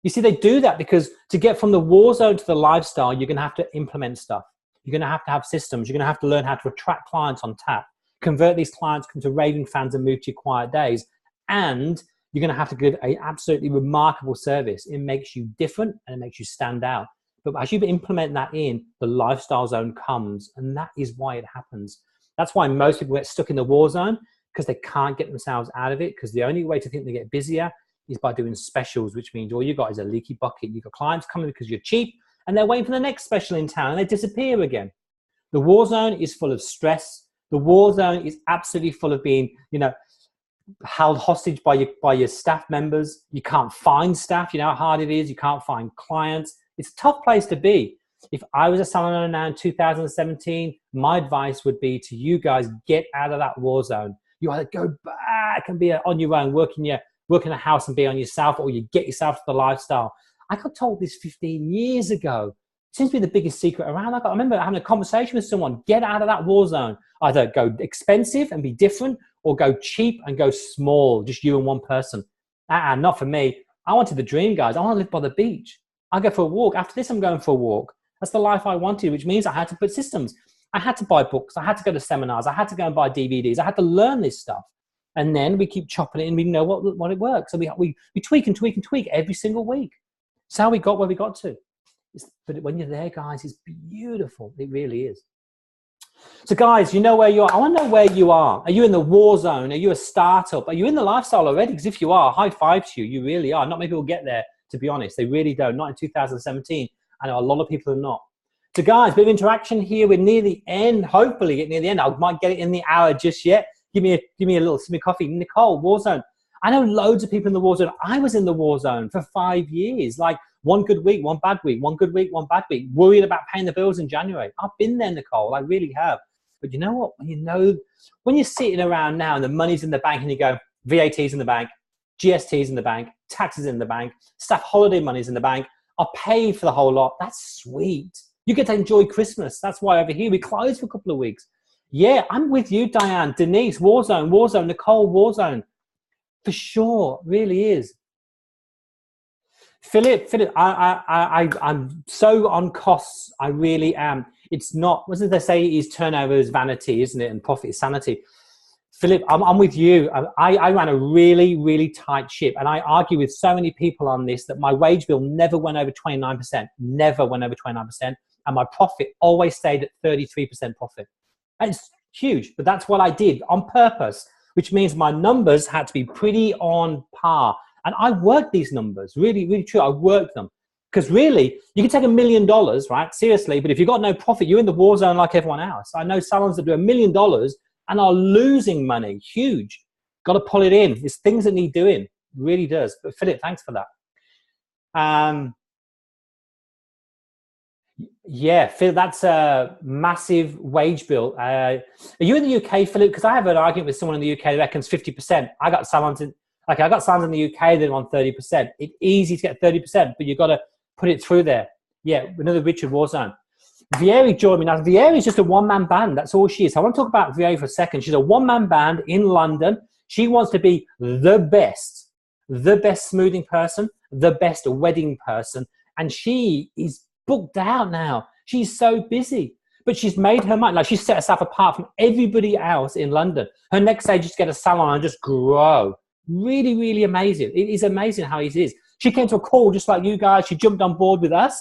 You see, they do that because to get from the war zone to the lifestyle, you're going to have to implement stuff. You're going to have systems. You're going to have to learn how to attract clients on tap, convert these clients into raving fans and move to your quiet days. And you're going to have to give an absolutely remarkable service. It makes you different and it makes you stand out. But as you implement that in, the lifestyle zone comes, and that is why it happens. That's why most people get stuck in the war zone, because they can't get themselves out of it, because the only way to think they get busier is by doing specials, which means all you got is a leaky bucket. You've got clients coming because you're cheap, and they're waiting for the next special in town, and they disappear again. The war zone is full of stress. The war zone is absolutely full of being, held hostage by your staff members. You can't find staff. You know how hard it is. You can't find clients. It's a tough place to be. If I was a salon owner now in 2017, my advice would be to you guys, get out of that war zone. You either go back and be on your own, work in a house and be on yourself, or you get yourself to the lifestyle. I got told this 15 years ago. It seems to be the biggest secret around. I remember having a conversation with someone, get out of that war zone. Either go expensive and be different, or go cheap and go small, just you and one person. Not for me. I wanted the dream, guys. I want to live by the beach. I go for a walk. After this, I'm going for a walk. That's the life I wanted, which means I had to put systems. I had to buy books. I had to go to seminars. I had to go and buy DVDs. I had to learn this stuff. And then we keep chopping it and we know what it works. So we tweak and tweak and tweak every single week. It's how we got where we got to. But when you're there, guys, it's beautiful. It really is. So guys, you know where you are. I want to know where you are. Are you in the war zone? Are you a startup? Are you in the lifestyle already? Because if you are, high five to you. You really are. Not many people get there, to be honest. They really don't. Not in 2017. I know a lot of people are not. So guys, bit of interaction here. We're near the end. Hopefully get near the end. I might get it in the hour just yet. Give me a little sip of coffee. Nicole, war zone. I know loads of people in the war zone. I was in the war zone for 5 years. Like one good week, one bad week, one good week, one bad week. Worried about paying the bills in January. I've been there, Nicole. I really have. But you know what? When you're sitting around now and the money's in the bank and you go, VAT's in the bank, GST's in the bank, taxes in the bank, staff holiday money's in the bank, I'll pay for the whole lot. That's sweet. You get to enjoy Christmas. That's why over here we close for a couple of weeks. Yeah, I'm with you, Diane, Denise, Warzone, Nicole, Warzone. For sure, really is. Philip, I'm so on costs. I really am. It's not, wasn't they say is turnover is vanity, isn't it? And profit is sanity. Philip, I'm with you. I ran a really, really tight ship. And I argue with so many people on this that my wage bill never went over 29%, never went over 29%. And my profit always stayed at 33% profit. And it's huge, but that's what I did on purpose, which means my numbers had to be pretty on par. And I worked these numbers, really, really true. I worked them. Because really, you can take $1 million, right? Seriously, but if you've got no profit, you're in the war zone like everyone else. I know salons that do $1 million and are losing money, huge. Got to pull it in. It's things that need doing, it really does. But Philip, thanks for that. Yeah, Phil, that's a massive wage bill. Are you in the UK, Philip? Because I have an argument with someone in the UK that reckons 50%. I got salons in the UK that are on 30%. It's easy to get 30%, but you've got to put it through there. Yeah, another Richard Warzone. Vieri joined me now. Vieri is just a one-man band. That's all she is. I want to talk about Vieri for a second. She's a one-man band in London. She wants to be the best smoothing person, the best wedding person, and she is booked out now. She's so busy, but she's made her mind. Like, she's set herself apart from everybody else in London. Her next stage is to get a salon and just grow. Really, really amazing. It is amazing how it is. She came to a call just like you guys. She jumped on board with us.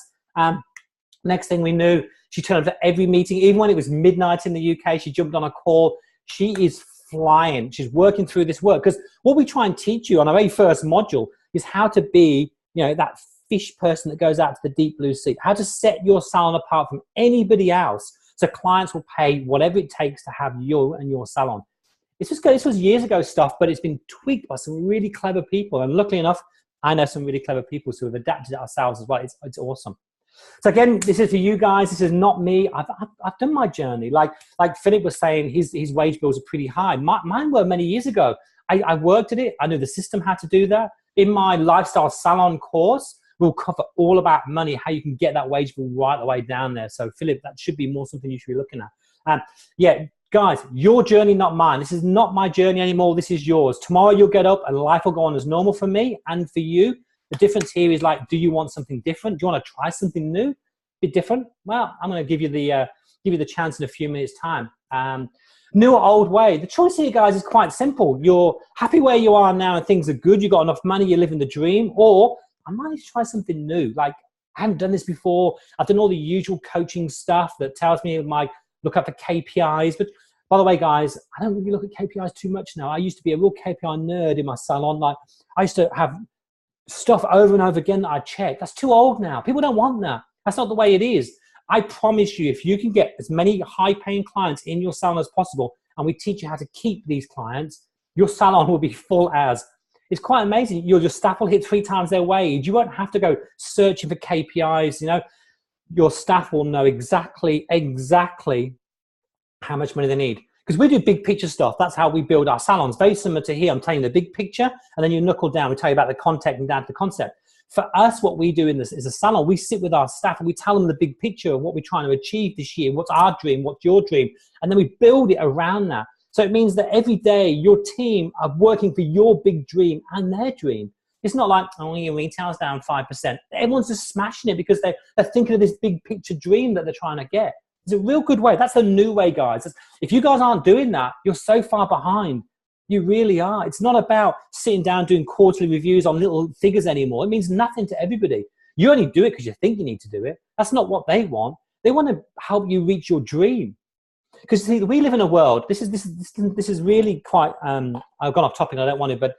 Next thing we knew, She turned up to every meeting, even when it was midnight in the UK, she jumped on a call. She is flying. She's working through this work, because what we try and teach you on our very first module is how to be, that fish person that goes out to the deep blue sea, how to set your salon apart from anybody else so clients will pay whatever it takes to have you and your salon. This was years ago stuff, but it's been tweaked by some really clever people. And luckily enough, I know some really clever people who have adapted it ourselves as well. It's awesome. So again, this is for you guys. This is not me. I've done my journey. Like Philip was saying, his wage bills are pretty high. Mine were many years ago. I worked at it. I knew the system had to do that. In my lifestyle salon course, we'll cover all about money, how you can get that wage bill right the way down there. So Philip, that should be more something you should be looking at. Yeah, guys, your journey, not mine. This is not my journey anymore. This is yours. Tomorrow you'll get up and life will go on as normal for me and for you. The difference here is, like, do you want something different? Do you want to try something new, bit different? Well, I'm going to give you the chance in a few minutes' time. New or old way. The choice here, guys, is quite simple. You're happy where you are now and things are good. You've got enough money. You're living the dream. Or I might need to try something new. Like, I haven't done this before. I've done all the usual coaching stuff that tells me look up for KPIs. But by the way, guys, I don't really look at KPIs too much now. I used to be a real KPI nerd in my salon. Like, I used to have stuff over and over again that I check. That's too old now. People don't want that. That's not the way it is. I promise you, if you can get as many high-paying clients in your salon as possible, and we teach you how to keep these clients, your salon will be full as. It's quite amazing. Your staff will hit 3 times their wage. You won't have to go searching for KPIs. Your staff will know exactly how much money they need. Because we do big picture stuff. That's how we build our salons. Very similar to here. I'm telling you the big picture, and then you knuckle down. We tell you about the content and down to the concept. For us, what we do in this is a salon. We sit with our staff and we tell them the big picture of what we're trying to achieve this year. What's our dream? What's your dream? And then we build it around that. So it means that every day your team are working for your big dream and their dream. It's not like, oh, your retail's down 5%. Everyone's just smashing it because they're thinking of this big picture dream that they're trying to get. It's a real good way. That's the new way, guys. If you guys aren't doing that, you're so far behind. You really are. It's not about sitting down doing quarterly reviews on little figures anymore. It means nothing to everybody. You only do it because you think you need to do it. That's not what they want. They want to help you reach your dream. Because see, we live in a world. This is really quite. I've gone off topic. I don't want to, but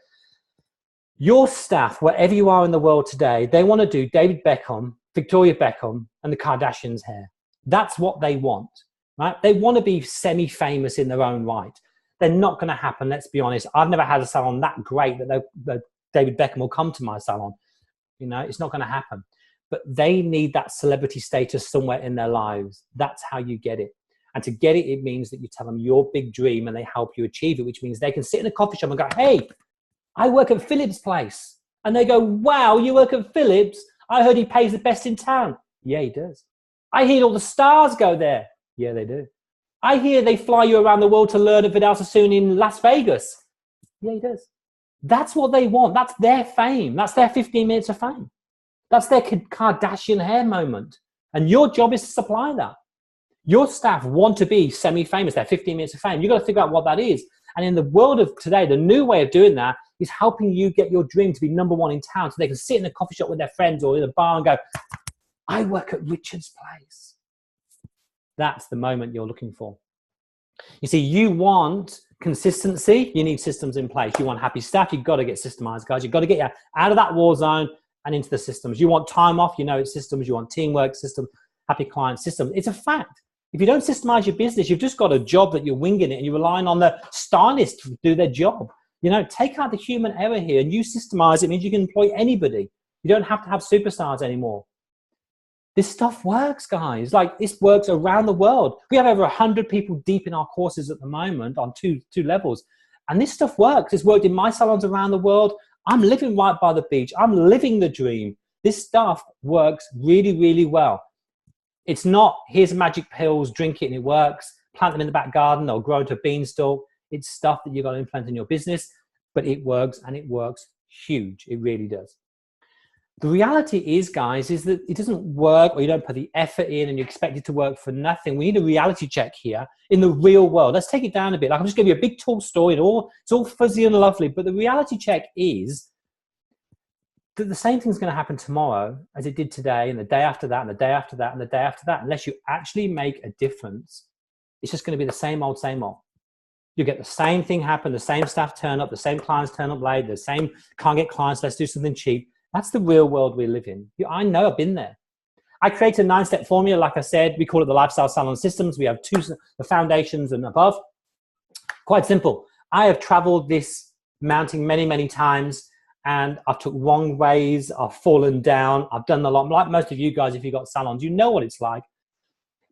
your staff, wherever you are in the world today, they want to do David Beckham, Victoria Beckham, and the Kardashians' hair. That's what they want, right? They want to be semi-famous in their own right. They're not going to happen. Let's be honest. I've never had a salon that great that David Beckham will come to my salon. It's not going to happen. But they need that celebrity status somewhere in their lives. That's how you get it. And to get it, it means that you tell them your big dream and they help you achieve it, which means they can sit in a coffee shop and go, hey, I work at Philip's place. And they go, wow, you work at Philip's? I heard he pays the best in town. Yeah, he does. I hear all the stars go there. Yeah, they do. I hear they fly you around the world to learn at Vidal Sassoon in Las Vegas. Yeah, he does. That's what they want. That's their fame. That's their 15 minutes of fame. That's their Kardashian hair moment. And your job is to supply that. Your staff want to be semi-famous. They're 15 minutes of fame. You've got to figure out what that is. And in the world of today, the new way of doing that is helping you get your dream to be #1 in town so they can sit in a coffee shop with their friends or in a bar and go, I work at Richard's place. That's the moment you're looking for. You see, you want consistency, you need systems in place. You want happy staff, you've got to get systemized, guys. You've got to get you out of that war zone and into the systems. You want time off, it's systems. You want teamwork, system, happy client, system. It's a fact. If you don't systemize your business, you've just got a job that you're winging it and you're relying on the stylist to do their job. Take out the human error here and you systemize. It means you can employ anybody. You don't have to have superstars anymore. This stuff works, guys. Like, this works around the world. We have over 100 people deep in our courses at the moment on two levels. And this stuff works. It's worked in my salons around the world. I'm living right by the beach. I'm living the dream. This stuff works really, really well. It's not, here's magic pills, drink it and it works. Plant them in the back garden or grow into a beanstalk. It's stuff that you've got to implement in your business, but it works and it works huge. It really does. The reality is, guys, is that it doesn't work or you don't put the effort in and you expect it to work for nothing. We need a reality check here in the real world. Let's take it down a bit. I'm just give you a big tall story. It's all fuzzy and lovely, but the reality check is the same thing's going to happen tomorrow as it did today, and the day after that, and the day after that, and the day after that. Unless you actually make a difference, it's just going to be the same old, same old. You get the same thing happen, the same staff turn up, the same clients turn up late, the same can't get clients, let's do something cheap. That's the real world we live in. I know, I've been there. I created a 9-step formula. Like I said, we call it the Lifestyle Salon Systems. We have the foundations and above. Quite simple. I have traveled this mountain many, many times, and I've took wrong ways. I've fallen down. I've done a lot. Like most of you guys, if you've got salons, you know what it's like.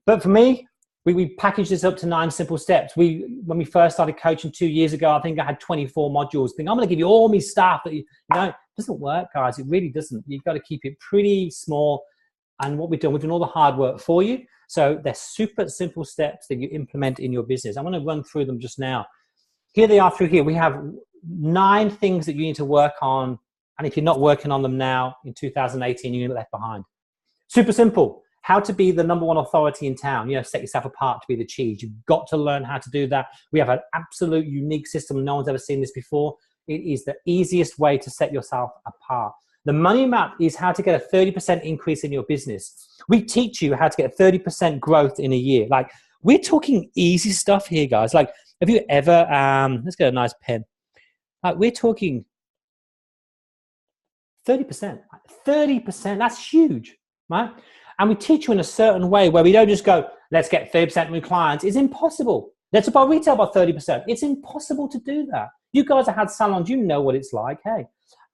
But for me, we packaged this up to 9 simple steps. When we first started coaching 2 years ago, I think I had 24 modules. I'm going to give you all my stuff. That it doesn't work, guys. It really doesn't. You've got to keep it pretty small. And what we've done all the hard work for you. So they're super simple steps that you implement in your business. I'm going to run through them just now. Here they are through here. We have 9 things that you need to work on. And if you're not working on them now, in 2018, you're left behind. Super simple. How to be the #1 authority in town. Set yourself apart to be the cheese. You've got to learn how to do that. We have an absolute unique system. No one's ever seen this before. It is the easiest way to set yourself apart. The money map is how to get a 30% increase in your business. We teach you how to get 30% growth in a year. Like, we're talking easy stuff here, guys. Like, have you ever, let's get a nice pen. We're talking 30%. 30%, that's huge, right? And we teach you in a certain way where we don't just go, let's get 30% new clients. It's impossible. Let's buy retail by 30%. It's impossible to do that. You guys have had salons, you know what it's like. Hey,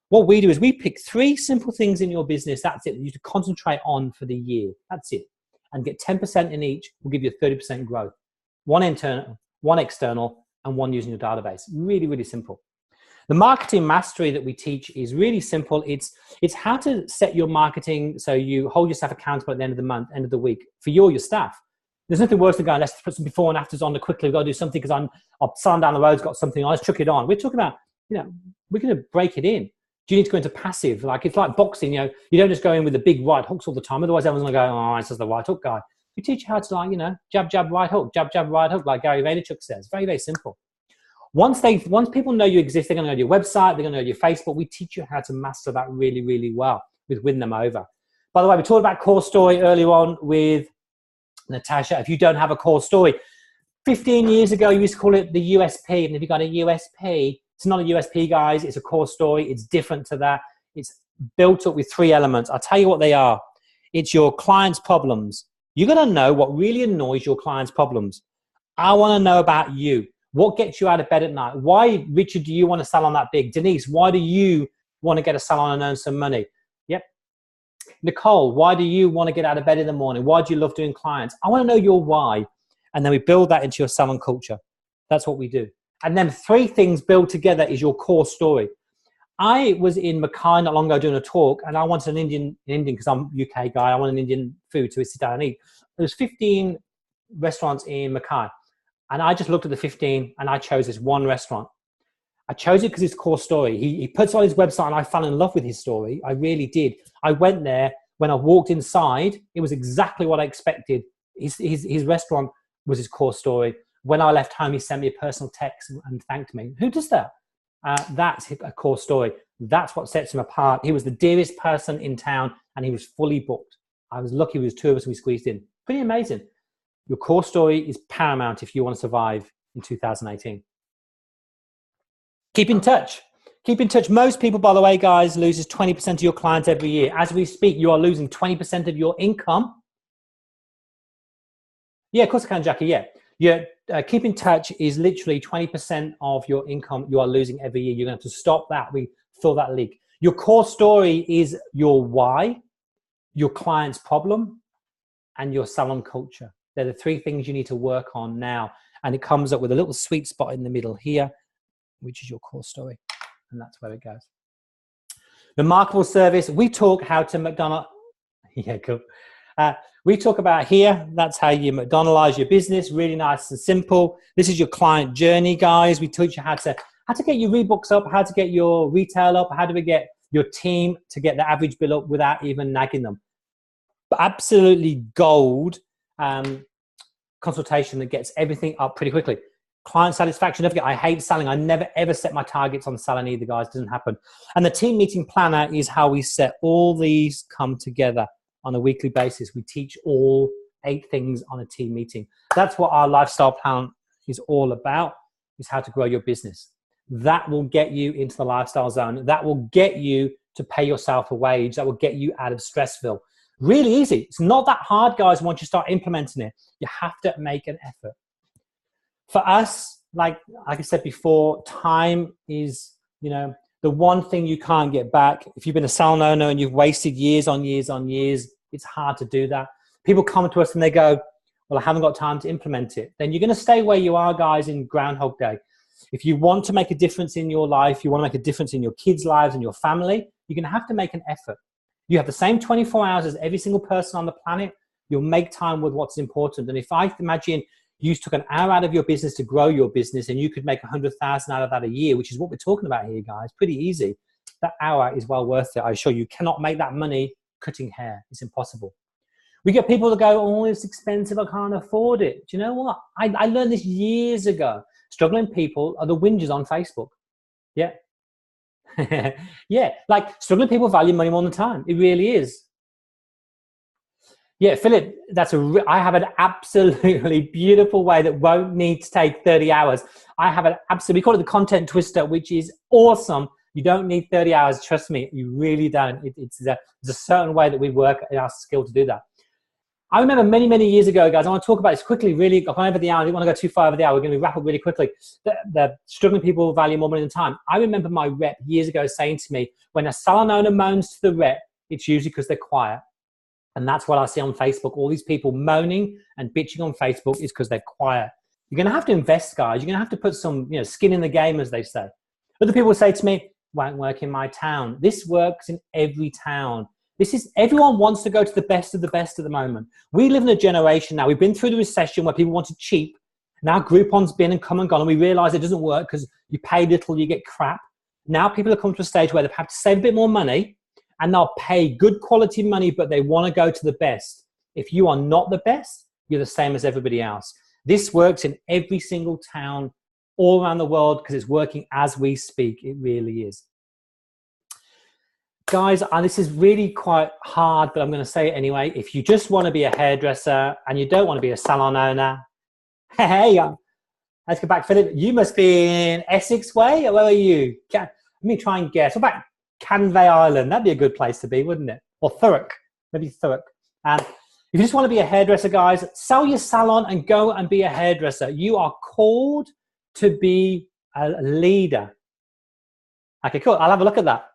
what we do is we pick 3 simple things in your business. That's it. You to concentrate on for the year. That's it. And get 10% in each. We'll give you 30% growth. 1 internal, 1 external, and 1 using your database. Really, really simple. The marketing mastery that we teach is really simple. It's how to set your marketing so you hold yourself accountable at the end of the month, end of the week, for you or your staff. There's nothing worse than going, let's put some before and afters on to quickly. We've got to do something because I'll salon down the road's got something on. Let's chuck it on. We're talking about, we're going to break it in. Do you need to go into passive? Like, it's like boxing, you don't just go in with the big right hooks all the time. Otherwise, everyone's going to go, oh, this is the right hook guy. We teach you how to, jab, jab, right hook, like Gary Vaynerchuk says. Very, very simple. Once people know you exist, they're going to go to your website, they're going to go to your Facebook. We teach you how to master that really, really well with Win Them Over. By the way, we talked about core story earlier on with Natasha. If you don't have a core story, 15 years ago, you used to call it the USP. And if you've got a USP, it's not a USP, guys. It's a core story. It's different to that. It's built up with 3 elements. I'll tell you what they are. It's your client's problems. You're going to know what really annoys your client's problems. I want to know about you. What gets you out of bed at night? Why, Richard, do you want a salon that big? Denise, why do you want to get a salon and earn some money? Yep. Nicole, why do you want to get out of bed in the morning? Why do you love doing clients? I want to know your why. And then we build that into your salon culture. That's what we do. And then 3 things built together is your core story. I was in Mackay not long ago doing a talk, and I wanted an Indian because I'm a UK guy. I want an Indian food to sit down and eat. There's 15 restaurants in Mackay. And I just looked at the 15 and I chose this one restaurant. I chose it because it's core story. He puts on his website and I fell in love with his story. I really did. I went there. When I walked inside, it was exactly what I expected. His restaurant was his core story. When I left home, he sent me a personal text and thanked me. Who does that? That's a core story. That's what sets him apart. He was the dearest person in town and he was fully booked. I was lucky, it was 2 of us we squeezed in. Pretty amazing. Your core story is paramount if you want to survive in 2018. Keep in touch. Keep in touch. Most people, by the way, guys, loses 20% of your clients every year. As we speak, you are losing 20% of your income. Yeah, of course I can, Jackie. Yeah. Keep in touch is literally 20% of your income you are losing every year. You're going to have to stop that. We fill that leak. Your core story is your why, your client's problem, and your salon culture. They're the 3 things you need to work on now. And it comes up with a little sweet spot in the middle here, which is your core story. And that's where it goes. Remarkable service. We talk how to McDonald's. Yeah, cool. We talk about here, that's how you McDonald's your business. Really nice and simple. This is your client journey, guys. We teach you how to get your rebooks up, how to get your retail up, how do we get your team to get the average bill up without even nagging them. But absolutely gold consultation that gets everything up pretty quickly. Client satisfaction. Don't forget, I hate selling. I never ever set my targets on selling either, guys. It doesn't happen. And the team meeting planner is how we set all these come together on a weekly basis. We teach all 8 things on a team meeting. That's what our lifestyle plan is all about, is how to grow your business. That will get you into the lifestyle zone. That will get you to pay yourself a wage. That will get you out of Stressville. Really easy. It's not that hard, guys, once you start implementing it. You have to make an effort. For us, like I said before, time is, the one thing you can't get back. If you've been a salon owner and you've wasted years on years on years, it's hard to do that. People come to us and they go, well, I haven't got time to implement it. Then you're going to stay where you are, guys, in Groundhog Day. If you want to make a difference in your life, you want to make a difference in your kids' lives and your family, you're going to have to make an effort. You have the same 24 hours as every single person on the planet. You'll make time with what's important. And if I imagine you took an hour out of your business to grow your business and you could make 100,000 out of that a year, which is what we're talking about here, guys, pretty easy. That hour is well worth it. I assure you, cannot make that money cutting hair. It's impossible. We get people that go, oh, it's expensive, I can't afford it. Do you know what? I learned this years ago. Struggling people are the whingers on Facebook. Yeah. Yeah, like struggling people value money more than time. It really is. Yeah, Philip, I have an absolutely beautiful way that won't need to take 30 hours. I have we call it the content twister, which is awesome. You don't need 30 hours. Trust me, you really don't. There's a certain way that we work in our skill to do that. I remember many, many years ago, guys, I want to talk about this quickly, really. I've gone over the hour. I didn't want to go too far over the hour. We're going to wrap up really quickly. The struggling people value more money than time. I remember my rep years ago saying to me, when a salon owner moans to the rep, it's usually because they're quiet. And that's what I see on Facebook. All these people moaning and bitching on Facebook is because they're quiet. You're going to have to invest, guys. You're going to have to put some skin in the game, as they say. Other people say to me, won't work in my town. This works in every town. Everyone wants to go to the best of the best at the moment. We live in a generation now. We've been through the recession where people wanted cheap. Now Groupon's been and come and gone, and we realize it doesn't work because you pay little, you get crap. Now people have come to a stage where they have to save a bit more money and they'll pay good quality money, but they want to go to the best. If you are not the best, you're the same as everybody else. This works in every single town all around the world because it's working as we speak. It really is. Guys, this is really quite hard, but I'm going to say it anyway. If you just want to be a hairdresser and you don't want to be a salon owner, hey, let's go back, Philip. You must be in Essex way. Where are you? Let me try and guess. What about Canvey Island? That'd be a good place to be, wouldn't it? Or Thurrock, maybe Thurrock. And if you just want to be a hairdresser, guys, sell your salon and go and be a hairdresser. You are called to be a leader. Okay, cool. I'll have a look at that.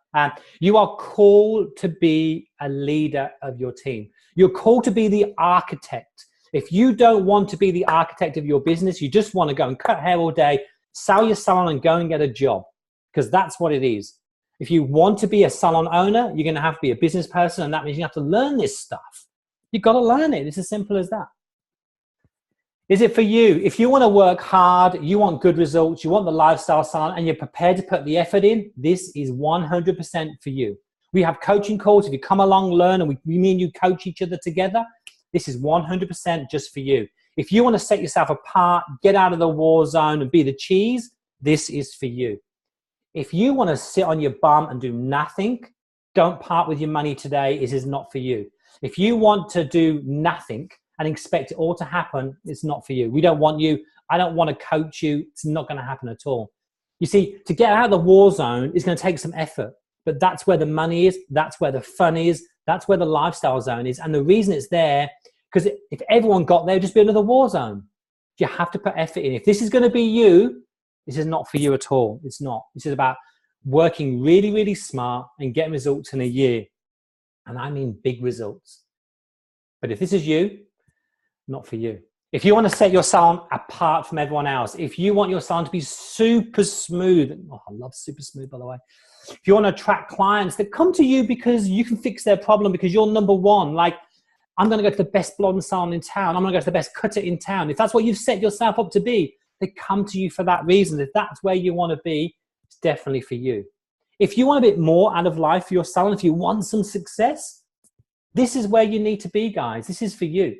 You are called to be a leader of your team. You're called to be the architect. If you don't want to be the architect of your business, you just want to go and cut hair all day, sell your salon and go and get a job, because that's what it is. If you want to be a salon owner, you're going to have to be a business person, and that means you have to learn this stuff. You've got to learn it. It's as simple as that. Is it for you? If you want to work hard, you want good results, you want the lifestyle salon, and you're prepared to put the effort in, this is 100% for you. We have coaching calls. If you come along, learn, and we mean you coach each other together, this is 100% just for you. If you want to set yourself apart, get out of the war zone and be the cheese, this is for you. If you want to sit on your bum and do nothing, don't part with your money today. This is not for you. If you want to do nothing and expect it all to happen, it's not for you. We don't want you. I don't want to coach you. It's not going to happen at all. You see, to get out of the war zone is going to take some effort, but that's where the money is. That's where the fun is. That's where the lifestyle zone is. And the reason it's there, because if everyone got there, it'd just be another war zone. You have to put effort in. If this is going to be you, this is not for you at all. It's not. This is about working really, really smart and getting results in a year. And I mean big results. But if this is you, not for you. If you want to set your salon apart from everyone else, if you want your salon to be super smooth, oh, I love super smooth, by the way. If you want to attract clients that come to you because you can fix their problem because you're number one, like I'm going to go to the best blonde salon in town. I'm going to go to the best cutter in town. If that's what you've set yourself up to be, they come to you for that reason. If that's where you want to be, it's definitely for you. If you want a bit more out of life for your salon, if you want some success, this is where you need to be, guys. This is for you.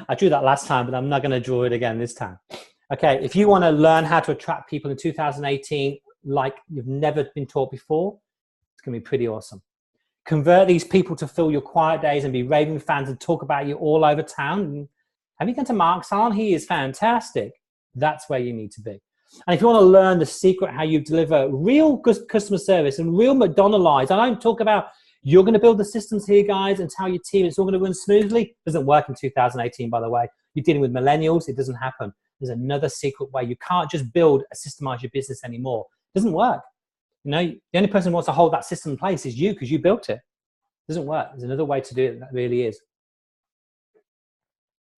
I drew that last time, but I'm not going to draw it again this time. Okay, if you want to learn how to attract people in 2018 like you've never been taught before, it's going to be pretty awesome. Convert these people to fill your quiet days and be raving fans and talk about you all over town. Have you gone to Mark's Salon? He is fantastic. That's where you need to be. And if you want to learn the secret how you deliver real good customer service and real McDonald's, I don't talk about you're going to build the systems here, guys, and tell your team it's all going to run smoothly. It doesn't work in 2018, by the way. You're dealing with millennials. It doesn't happen. There's another secret way. You can't just build a systemize your business anymore. It doesn't work. You know, the only person who wants to hold that system in place is you because you built it. It doesn't work. There's another way to do it that really is.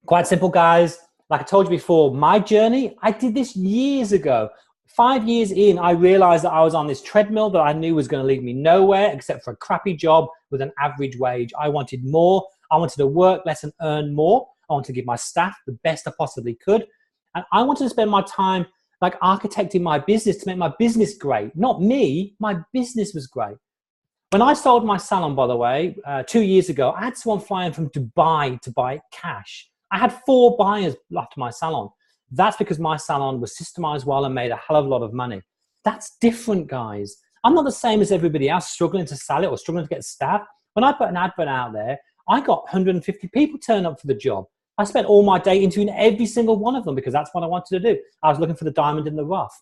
Quite simple, guys. Like I told you before, my journey, I did this years ago. 5 years in, I realized that I was on this treadmill that I knew was going to lead me nowhere except for a crappy job with an average wage. I wanted more. I wanted to work less and earn more. I wanted to give my staff the best I possibly could. And I wanted to spend my time like architecting my business to make my business great. Not me, my business was great. When I sold my salon, by the way, 2 years ago, I had someone flying from Dubai to buy cash. I had 4 buyers after my salon. That's because my salon was systemized well and made a hell of a lot of money. That's different, guys. I'm not the same as everybody else struggling to sell it or struggling to get staff. When I put an advert out there, I got 150 people turn up for the job. I spent all my day interviewing every single one of them because that's what I wanted to do. I was looking for the diamond in the rough.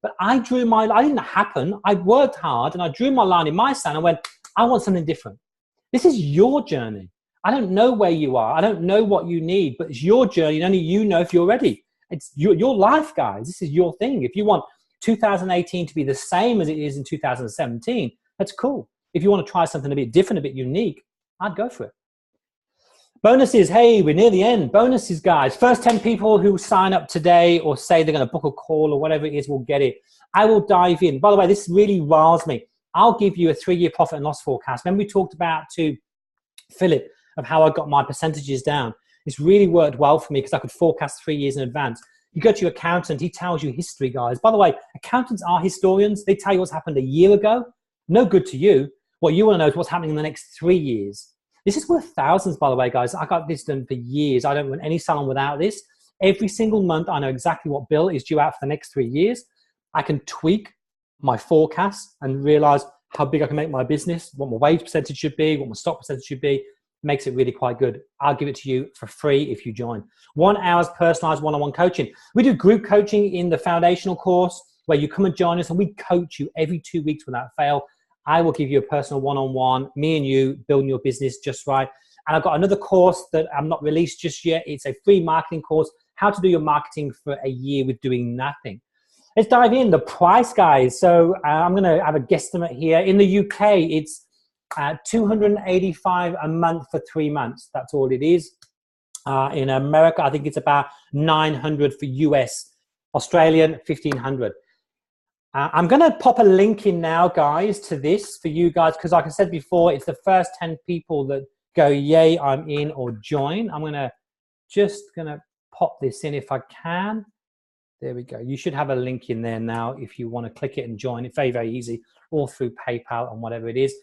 But I didn't happen. I worked hard and I drew my line in my sand and went, I want something different. This is your journey. I don't know where you are. I don't know what you need, but it's your journey and only you know if you're ready. It's your life, guys. This is your thing. If you want 2018 to be the same as it is in 2017, that's cool. If you want to try something a bit different, a bit unique, I'd go for it. Bonuses. Hey, we're near the end. Bonuses, guys. First 10 people who sign up today or say they're going to book a call or whatever it is will get it. I will dive in. By the way, this really riles me. I'll give you a 3-year profit and loss forecast. Remember we talked about to Philip of how I got my percentages down. It's really worked well for me because I could forecast 3 years in advance. You go to your accountant, he tells you history, guys. By the way, accountants are historians. They tell you what's happened a year ago. No good to you. What you want to know is what's happening in the next 3 years. This is worth thousands, by the way, guys. I got this done for years. I don't run any salon without this. Every single month, I know exactly what bill is due out for the next 3 years. I can tweak my forecast and realize how big I can make my business, what my wage percentage should be, what my stock percentage should be. Makes it really quite good. I'll give it to you for free if you join. 1 hour's personalized one-on-one coaching. We do group coaching in the foundational course where you come and join us and we coach you every 2 weeks without fail. I will give you a personal one-on-one, me and you building your business just right. And I've got another course that I'm not released just yet. It's a free marketing course, how to do your marketing for a year with doing nothing. Let's dive in. The price, guys. So I'm going to have a guesstimate here. In the UK, it's $285 a month for 3 months. That's all it is. In America, I think it's about $900 for US. Australian, $1,500. I'm going to pop a link in now, guys, to this for you guys, because like I said before, it's the first 10 people that go, yay, I'm in, or join. I'm just going to pop this in if I can. There we go. You should have a link in there now if you want to click it and join. It's very, very easy, all through PayPal and whatever it is.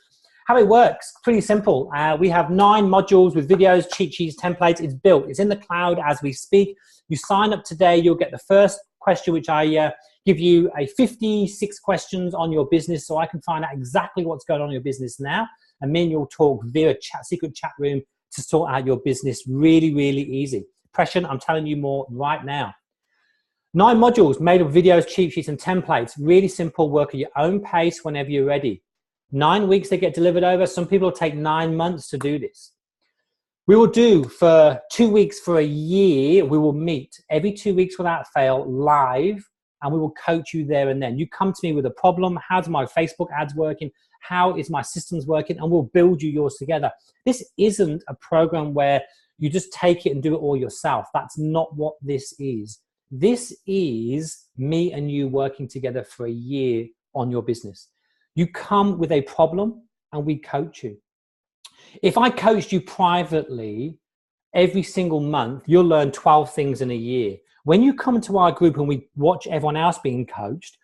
How it works, pretty simple. We have 9 modules with videos, cheat sheets, templates. It's built. It's in the cloud as we speak. You sign up today, you'll get the first question, which I give you a 56 questions on your business so I can find out exactly what's going on in your business now. And then you'll talk via secret chat room to sort out your business. Really, really easy. Pression, I'm telling you more right now. 9 modules made of videos, cheat sheets, and templates. Really simple, work at your own pace whenever you're ready. 9 weeks they get delivered over. Some people take 9 months to do this. We will do for 2 weeks for a year. We will meet every 2 weeks without fail live, and we will coach you there and then. You come to me with a problem. How's my Facebook ads working? How is my systems working? And we'll build you yours together. This isn't a program where you just take it and do it all yourself. That's not what this is. This is me and you working together for a year on your business. You come with a problem and we coach you. If I coached you privately every single month, you'll learn 12 things in a year. When you come to our group and we watch everyone else being coached,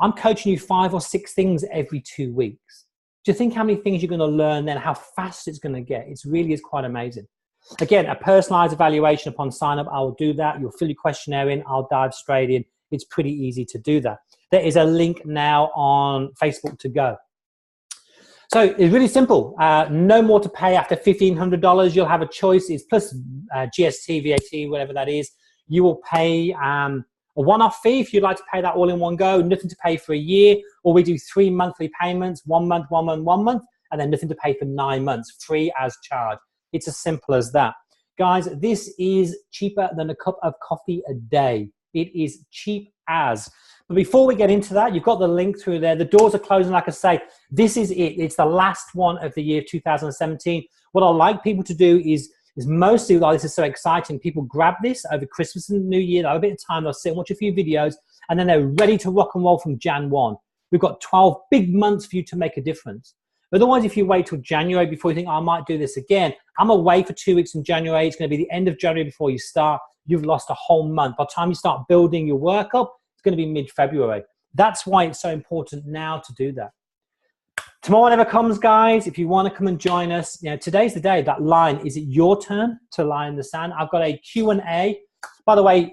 I'm coaching you 5 or 6 things every 2 weeks. Do you think how many things you're going to learn then, how fast it's going to get? It really is quite amazing. Again, a personalized evaluation upon sign up. I will do that. You'll fill your questionnaire in. I'll dive straight in. It's pretty easy to do that. There is a link now on Facebook to go. So it's really simple. No more to pay after $1,500. You'll have a choice. It's plus GST, VAT, whatever that is. You will pay a one-off fee if you'd like to pay that all in one go. Nothing to pay for a year. Or we do 3 monthly payments, 1 month, 1 month, 1 month, and then nothing to pay for 9 months, free as charged. It's as simple as that. Guys, this is cheaper than a cup of coffee a day. It is cheap as. But before we get into that, you've got the link through there. The doors are closing, like I say. This is it. It's the last one of the year 2017. What I like people to do is mostly, like, this is so exciting, people grab this over Christmas and New Year. They'll have a bit of time. They'll sit and watch a few videos, and then they're ready to rock and roll from Jan 1. We've got 12 big months for you to make a difference. Otherwise, if you wait till January before you think, I might do this again, I'm away for 2 weeks in January. It's going to be the end of January before you start. You've lost a whole month. By the time you start building your work up, it's going to be mid-February. That's why it's so important now to do that. Tomorrow never comes, guys. If you want to come and join us, you know, today's the day. That line, is it your turn to lie in the sand? I've got a Q&A. By the way,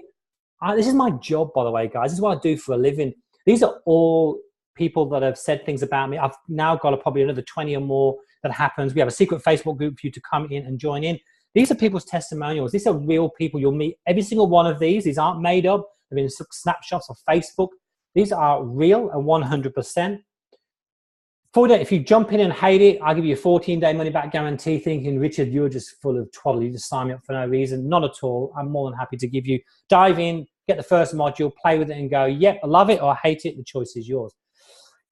this is my job, by the way, guys. This is what I do for a living. These are all people that have said things about me. I've now got probably another 20 or more that happens. We have a secret Facebook group for you to come in and join in. These are people's testimonials. These are real people. You'll meet every single one of these. These aren't made up. They've been snapshots of Facebook. These are real and 100%. If you jump in and hate it, I'll give you a 14-day money-back guarantee, thinking, Richard, you're just full of twaddle. You just sign me up for no reason. Not at all. I'm more than happy to give you. Dive in, get the first module, play with it and go, yep, I love it or I hate it. The choice is yours.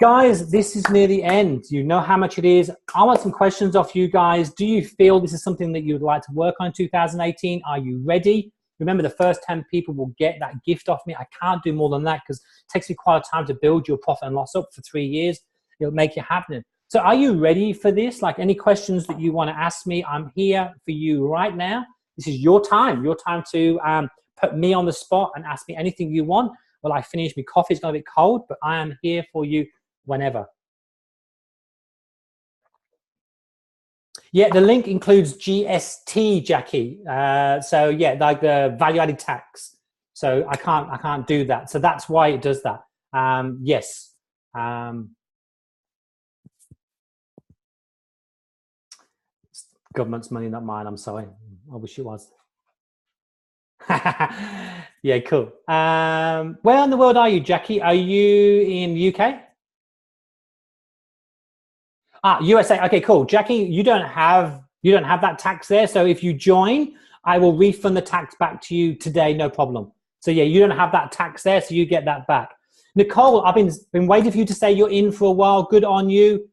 Guys, this is near the end. You know how much it is. I want some questions off you guys. Do you feel this is something that you would like to work on in 2018? Are you ready? Remember, the first 10 people will get that gift off me. I can't do more than that because it takes me quite a time to build your profit and loss up for 3 years. It'll make it happen. So are you ready for this? Like, any questions that you want to ask me, I'm here for you right now. This is your time to put me on the spot and ask me anything you want. Well, I finished my coffee. It's going to be cold, but I am here for you whenever. Yeah, the link includes GST, Jackie. So yeah, like the value-added tax. So I can't do that. So that's why it does that. Yes. Government's money, not mine. I'm sorry. I wish it was. Yeah, cool. Where in the world are you, Jackie? Are you in the UK? USA. Okay, cool. Jackie, you don't have that tax there. So if you join, I will refund the tax back to you today, no problem. So yeah, you don't have that tax there, so you get that back. Nicole, I've been waiting for you to say you're in for a while. Good on you.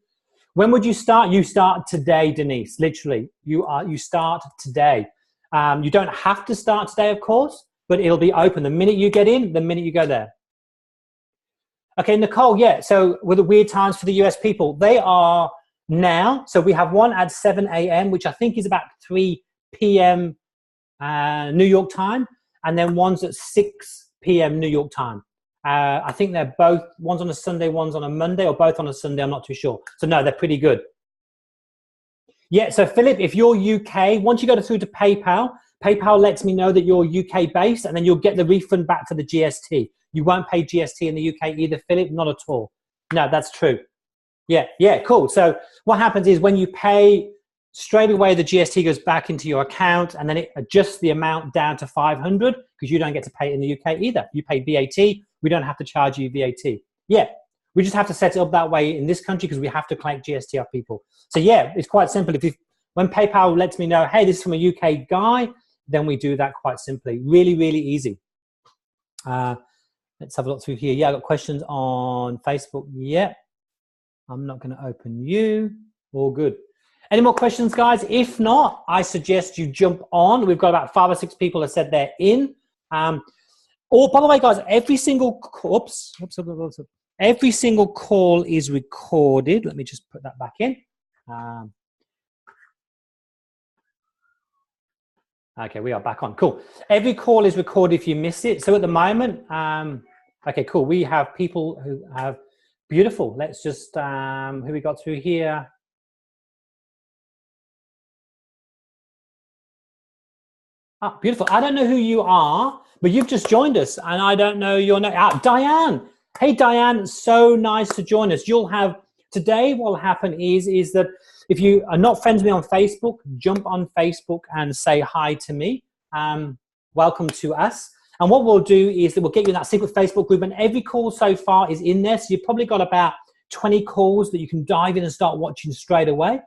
When would you start? You start today, Denise. Literally, you start today. You don't have to start today, of course, but it'll be open the minute you get in, the minute you go there. Okay, Nicole, yeah, so with the weird times for the US people, they are now, so we have one at 7 a.m., which I think is about 3 p.m. New York time, and then one's at 6 p.m. New York time. I think they're both, one's on a Sunday, one's on a Monday, or both on a Sunday, I'm not too sure. So no, they're pretty good. Yeah, so Philip, if you're UK, once you go through to PayPal, PayPal lets me know that you're UK based, and then you'll get the refund back for the GST. You won't pay GST in the UK either, Philip, not at all. No, that's true. Yeah, cool. So what happens is when you pay, straight away the GST goes back into your account, and then it adjusts the amount down to 500 because you don't get to pay it in the UK either. You pay VAT, we don't have to charge you VAT. Yeah, we just have to set it up that way in this country because we have to collect GST off people. So yeah, it's quite simple. When PayPal lets me know, hey, this is from a UK guy, then we do that quite simply. Really, really easy. Let's have a look through here. Yeah, I got questions on Facebook. Yeah, I'm not going to open you. All good. Any more questions, guys? If not, I suggest you jump on. We've got about 5 or 6 people that said they're in. Or, by the way, guys, every single every single call is recorded. Let me just put that back in. Okay, we are back on. Cool. Every call is recorded if you miss it. So at the moment, okay, cool. We have people who have, beautiful. Let's just, who we got through here? Ah, beautiful. I don't know who you are, but you've just joined us, and I don't know your name. Ah, Diane. Hey, Diane. So nice to join us. You'll have today. What will happen is that if you are not friends with me on Facebook, jump on Facebook and say hi to me. Welcome to us. And what we'll do is that we'll get you in that secret Facebook group, and every call so far is in there. So you've probably got about 20 calls that you can dive in and start watching straight away.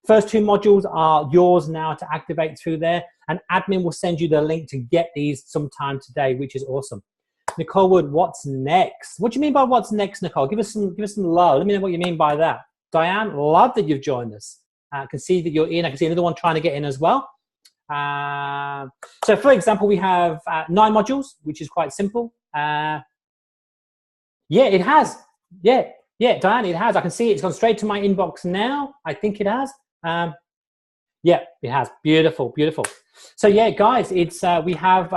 First two modules are yours now to activate through there, and admin will send you the link to get these sometime today, which is awesome. Nicole Wood, what's next? What do you mean by what's next, Nicole? Give us some love. Let me know what you mean by that. Diane, love that you've joined us. I can see that you're in. I can see another one trying to get in as well. So for example, we have 9 modules, which is quite simple. Yeah, it has. Yeah, Diane, it has. I can see it's gone straight to my inbox now. I think it has. Yeah, it has. Beautiful, beautiful. So yeah, guys, it's we have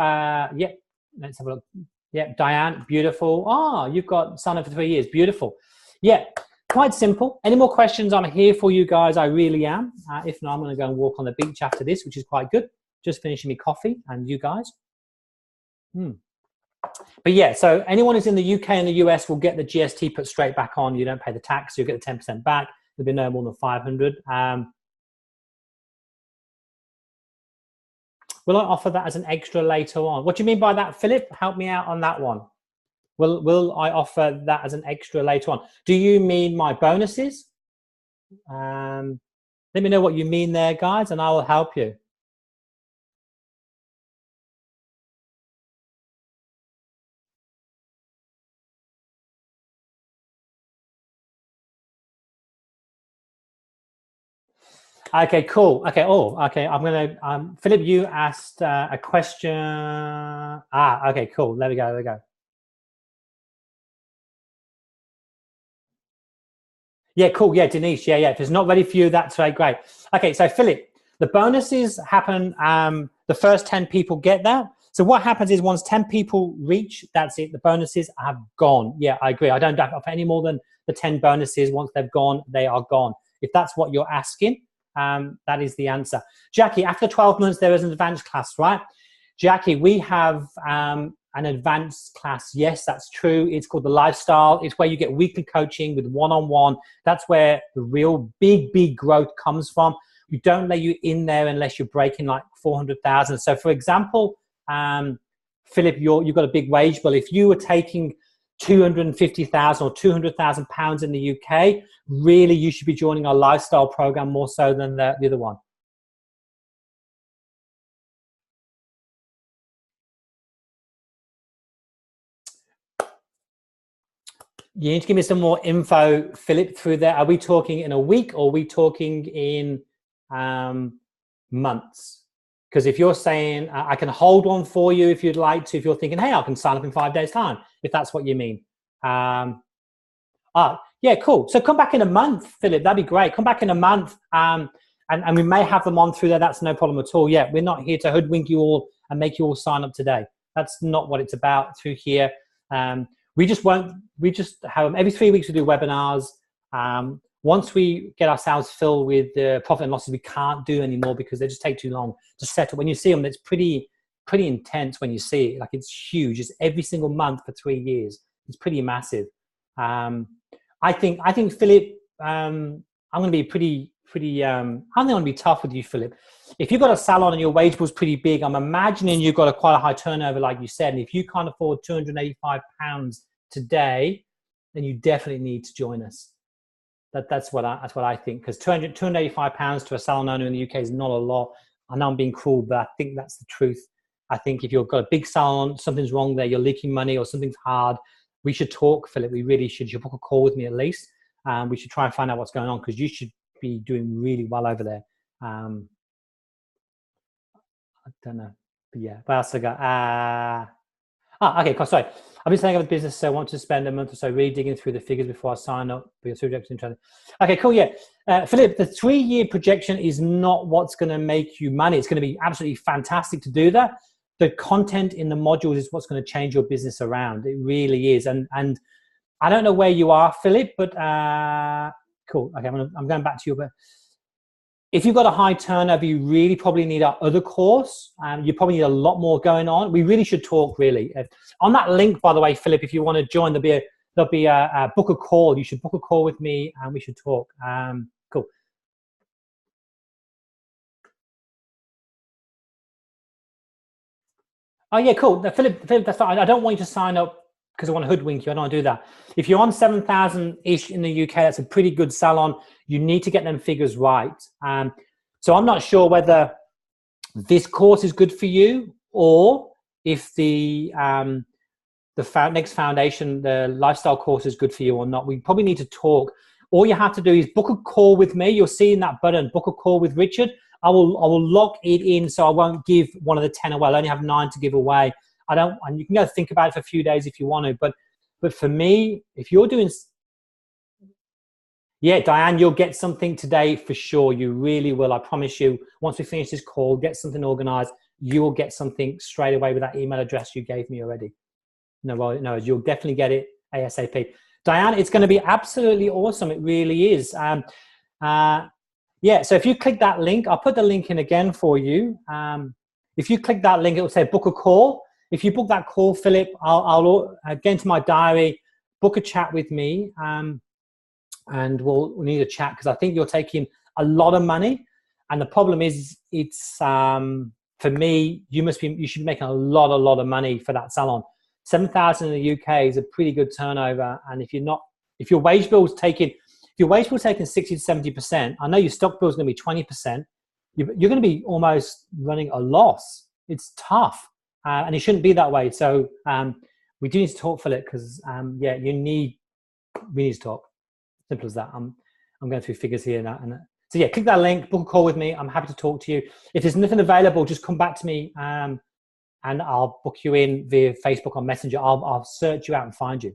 yeah. Let's have a look. Yeah, Diane, beautiful. Oh, you've got signed up for 3 years. Beautiful. Yeah, quite simple. Any more questions? I'm here for you guys. I really am. If not, I'm going to go and walk on the beach after this, which is quite good. Just finishing me coffee, and you guys. But yeah, so anyone who's in the UK and the US will get the GST put straight back on. You don't pay the tax, so you get the 10% back. There'll be no more than 500. Will I offer that as an extra later on? What do you mean by that, Philip? Help me out on that one. Will I offer that as an extra later on? Do you mean my bonuses? Let me know what you mean there, guys, and I will help you. Okay, cool. Okay, okay. I'm gonna. Philip, you asked a question. Okay, cool. There we go. Yeah, cool. Yeah, Denise. Yeah. If it's not ready for you, that's right. Great. Okay, so Philip, the bonuses happen. The first 10 people get that. So what happens is once 10 people reach, that's it. The bonuses have gone. Yeah, I agree. I don't offer any more than the 10 bonuses. Once they've gone, they are gone. If that's what you're asking, that is the answer. Jackie, after 12 months, there is an advanced class, right? Jackie, we have an advanced class. Yes, that's true. It's called the Lifestyle. It's where you get weekly coaching with one-on-one. That's where the real big growth comes from. We don't let you in there unless you're breaking like 400,000. So for example, Philip, you've got a big wage bill. If you were taking 250,000 or 200,000 pounds in the UK, really you should be joining our Lifestyle program more so than the other one. You need to give me some more info, Philip, through there. Are we talking in a week or are we talking in months? Because if you're saying I can hold one for you if you'd like to, if you're thinking, hey, I can sign up in 5 days' time, if that's what you mean. Yeah, cool. So come back in a month, Philip. That'd be great. Come back in a month, and we may have them on through there. That's no problem at all. Yeah, we're not here to hoodwink you all and make you all sign up today. That's not what it's about through here. We just have every 3 weeks we do webinars. Once we get ourselves filled with the profit and losses, we can't do anymore because they just take too long to set up. When you see them, it's pretty intense when you see it. Like it's huge. It's every single month for 3 years. It's pretty massive. I think Philip, I'm going to be pretty. I'm going to be tough with you, Philip. If you've got a salon and your wage bill's pretty big, I'm imagining you've got quite a high turnover, like you said. And if you can't afford £285 today, then you definitely need to join us. That's what I think, because £285 to a salon owner in the UK is not a lot. I know I'm being cruel, but I think that's the truth. I think if you've got a big salon, something's wrong there, you're leaking money or something's hard, we should talk, Philip. We really should. You should book a call with me at least. We should try and find out what's going on because you should be doing really well over there. I don't know, but yeah. What else I got? Okay, sorry. I've been setting up a business, so I want to spend a month or so really digging through the figures before I sign up. Okay, cool. Yeah, Philip, the 3-year projection is not what's going to make you money. It's going to be absolutely fantastic to do that. The content in the modules is what's going to change your business around. It really is. And I don't know where you are, Philip, but cool. Okay, I'm going back to you. But If you've got a high turnover, you really probably need our other course. You probably need a lot more going on. We really should talk, really. On that link, by the way, Philip, if you want to join, there'll be a book a call. You should book a call with me and we should talk. Cool. Oh, yeah, cool. Now, Philip, that's fine. I don't want you to sign up because I want to hoodwink you. I don't want to do that. If you're on 7,000-ish in the UK, that's a pretty good salon. You need to get them figures right. So I'm not sure whether this course is good for you or if the next foundation, the lifestyle course, is good for you or not. We probably need to talk. All you have to do is book a call with me. You're seeing that button, book a call with Richard. I will lock it in, so I won't give one of the 10 away. I only have 9 to give away. And you can go think about it for a few days if you want to, but for me, if you're doing, yeah, Diane, you'll get something today for sure. You really will. I promise you. Once we finish this call, get something organized. You will get something straight away with that email address you gave me already. No, you'll definitely get it ASAP. Diane, it's going to be absolutely awesome. It really is. Yeah, so if you click that link, I'll put the link in again for you. If you click that link, it will say book a call. If you book that call, Philip, I'll get into my diary, book a chat with me, and we'll need a chat because I think you're taking a lot of money. And the problem is, it's for me, you should be making a lot of money for that salon. 7,000 in the UK is a pretty good turnover. And if your wage bill's taking 60 to 70%, I know your stock bill is going to be 20%. You're going to be almost running a loss. It's tough, and it shouldn't be that way. So we do need to talk, Philip, because yeah, we need to talk. Simple as that. I'm going through figures here now, and so yeah, click that link, book a call with me. I'm happy to talk to you. If there's nothing available, just come back to me, and I'll book you in via Facebook or Messenger. I'll search you out and find you.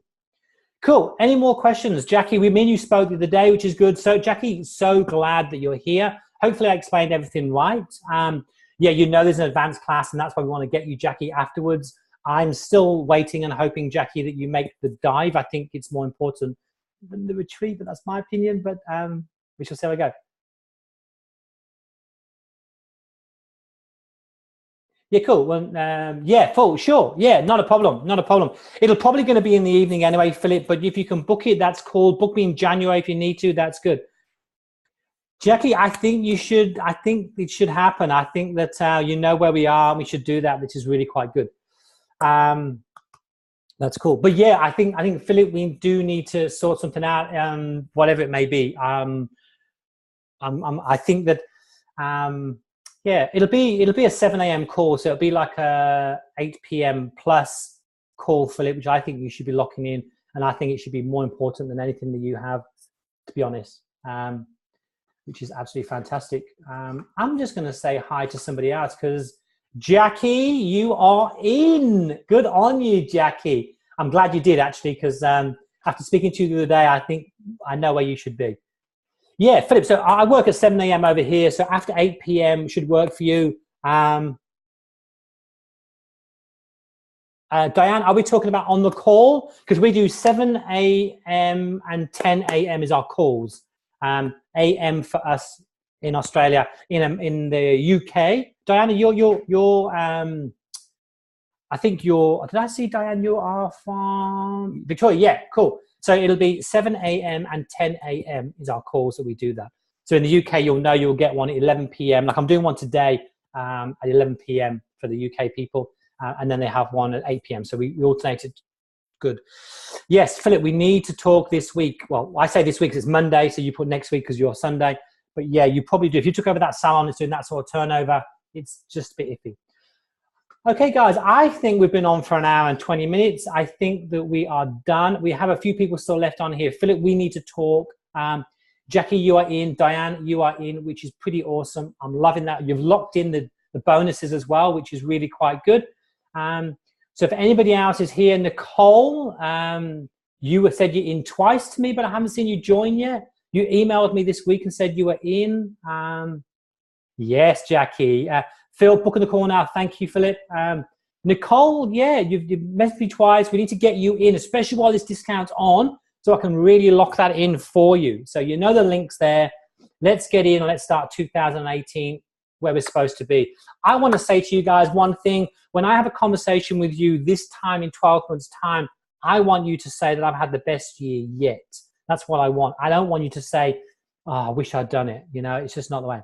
Cool. Any more questions? Jackie, me and you spoke the other day, which is good. So Jackie, so glad that you're here. Hopefully I explained everything right. Yeah, there's an advanced class, and that's why we want to get you, Jackie, afterwards. I'm still waiting and hoping, Jackie, that you make the dive. I think it's more important than the retreat, but that's my opinion. But we shall see how we go. Yeah, cool. Well, yeah, full, sure. Yeah, not a problem. It'll probably going to be in the evening anyway, Philip, but if you can book it, that's cool. Book me in January if you need to. That's good. Jackie, I think it should happen. I think that you know where we are, and we should do that, which is really quite good. That's cool. But yeah, I think Philip, we do need to sort something out, whatever it may be. I think that yeah, it'll be a 7 a.m. call, so it'll be like a 8 p.m. plus call, Philip, which I think you should be locking in, and I think it should be more important than anything that you have, to be honest. Which is absolutely fantastic. I'm just going to say hi to somebody else because Jackie, you are in. Good on you, Jackie. I'm glad you did, actually, because after speaking to you the other day, I think I know where you should be. Yeah, Philip, so I work at 7 a.m. over here, so after 8 p.m. should work for you. Diane, are we talking about on the call? Because we do 7 a.m. and 10 a.m. is our calls. AM for us in Australia. In the UK, Diana, you're I think did I see, Diane, you are from Victoria? Yeah, cool. So it'll be 7 a.m. and 10 a.m. is our calls that we do that. So in the UK, you'll get one at 11 p.m. Like I'm doing one today at 11 p.m. for the UK people. And then they have one at 8 p.m. So we alternated. Good. Yes, Philip, we need to talk this week. Well, I say this week because it's Monday, so you put next week because you're Sunday. But yeah, you probably do. If you took over that salon, it's doing that sort of turnover, it's just a bit iffy. Okay, guys, I think we've been on for an hour and 20 minutes. I think that we are done. We have a few people still left on here. Philip, we need to talk. Jackie, you are in. Diane, you are in, which is pretty awesome. I'm loving that. You've locked in the bonuses as well, which is really quite good. So if anybody else is here, Nicole, you said you're in twice to me, but I haven't seen you join yet. You emailed me this week and said you were in. Yes, Jackie. Phil, book in the call now. Thank you, Philip. Nicole, yeah, you've messaged me twice. We need to get you in, especially while this discount's on, so I can really lock that in for you. So you know the link's there. let's get in and let's start 2018 where we're supposed to be. I want to say to you guys one thing. When I have a conversation with you this time in 12 months' time, I want you to say that I've had the best year yet. That's what I want. I don't want you to say, oh, I wish I'd done it. You know, it's just not the way.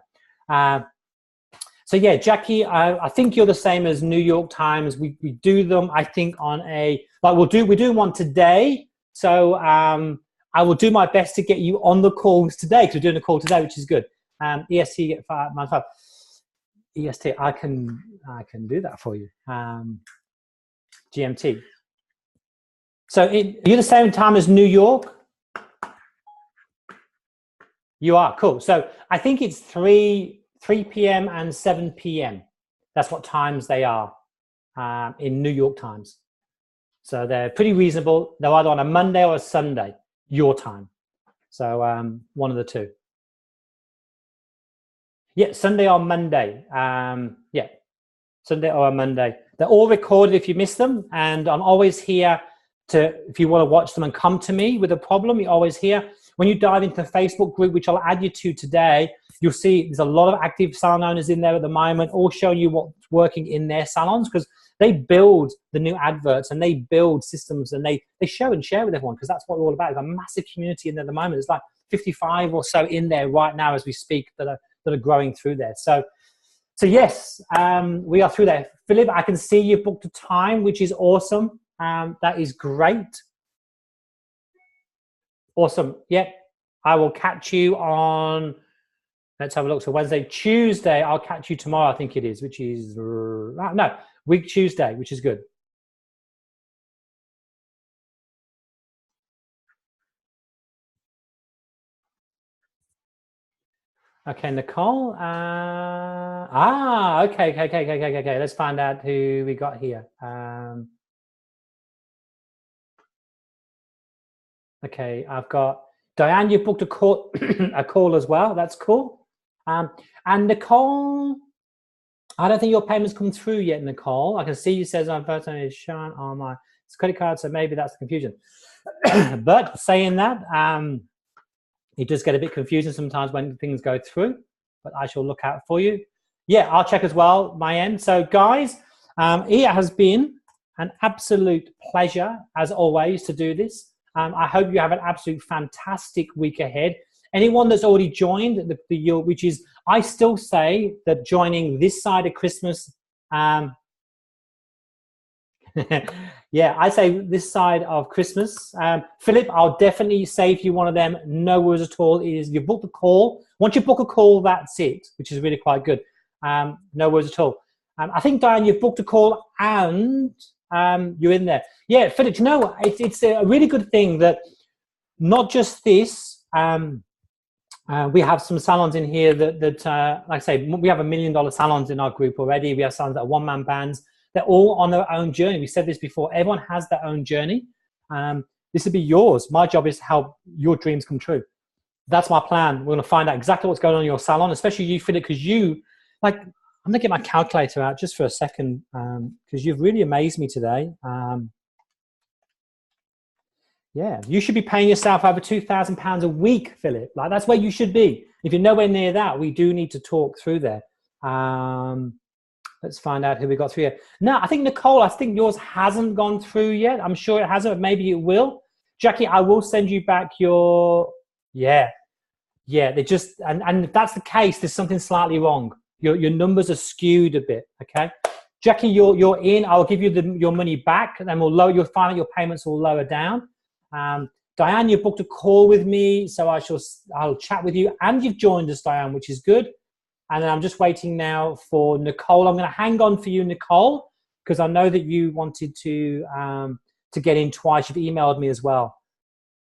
So yeah, Jackie, I think you're the same as New York Times. We do them, I think, on a, like we're doing one today. So I will do my best to get you on the calls today, because we're doing a call today, which is good. EST at 595. EST, I can do that for you. GMT. So you're the same time as New York? You are, cool. So I think it's 3 p.m. and 7 p.m. That's what times they are in New York times. So they're pretty reasonable. They're either on a Monday or a Sunday, your time. So one of the two. Yeah, Sunday or Monday. Yeah, Sunday or Monday. They're all recorded if you miss them. And I'm always here to, if you want to watch them and come to me with a problem, you're always here. When you dive into the Facebook group, which I'll add you to today, you'll see there's a lot of active salon owners in there at the moment, all showing you what's working in their salons, because they build the new adverts and they build systems and they show and share with everyone, because that's what we're all about. There's a massive community in there at the moment. There's like 55 or so in there right now as we speak that are growing through there. So yes, we are through there. Philip, I can see you've booked a time, which is awesome. That is great. Awesome. Yep. I will catch you on, let's have a look. So Wednesday, Tuesday, I'll catch you tomorrow, I think it is, which is, no, week Tuesday, which is good. Okay, Nicole. Okay. Let's find out who we got here. Okay, I've got Diane. You've booked a call, a call as well. That's cool. And Nicole, I don't think your payment's come through yet, Nicole. I can see you says my first name is shown on my credit card, so maybe that's the confusion. But saying that, it does get a bit confusing sometimes when things go through. But I shall look out for you. Yeah, I'll check as well my end. So guys, it has been an absolute pleasure as always to do this. I hope you have an absolute fantastic week ahead. Anyone that's already joined, which is, I still say that joining this side of Christmas, yeah, I say this side of Christmas. Philip, I'll definitely save you one of them. No worries at all. Is you book the call. Once you book a call, that's it, which is really quite good. No worries at all. I think, Diane, you've booked a call and you're in there. Yeah, Philip, you know, it's a really good thing that not just this, we have some salons in here that like I say, we have $1 million salons in our group already. We have salons that are one-man bands. They're all on their own journey. We said this before. Everyone has their own journey. This will be yours. My job is to help your dreams come true. That's my plan. We're going to find out exactly what's going on in your salon, especially you, Philip, because you, like, I'm going to get my calculator out just for a second because you've really amazed me today. Yeah, you should be paying yourself over £2,000 a week, Philip. Like, that's where you should be. If you're nowhere near that, we do need to talk through there. Let's find out who we got through here. No, I think, Nicole, I think yours hasn't gone through yet. I'm sure it hasn't, but maybe it will. Jackie, I will send you back your, yeah, they just, and if that's the case, there's something slightly wrong. Your numbers are skewed a bit, okay? Jackie, you're in. I'll give you your money back, and then you'll find that your payments will lower down. Diane, you booked a call with me, so I'll chat with you, and you've joined us, Diane, which is good. And then I'm just waiting now for Nicole. I'm going to hang on for you, Nicole, because I know that you wanted to get in twice. You've emailed me as well,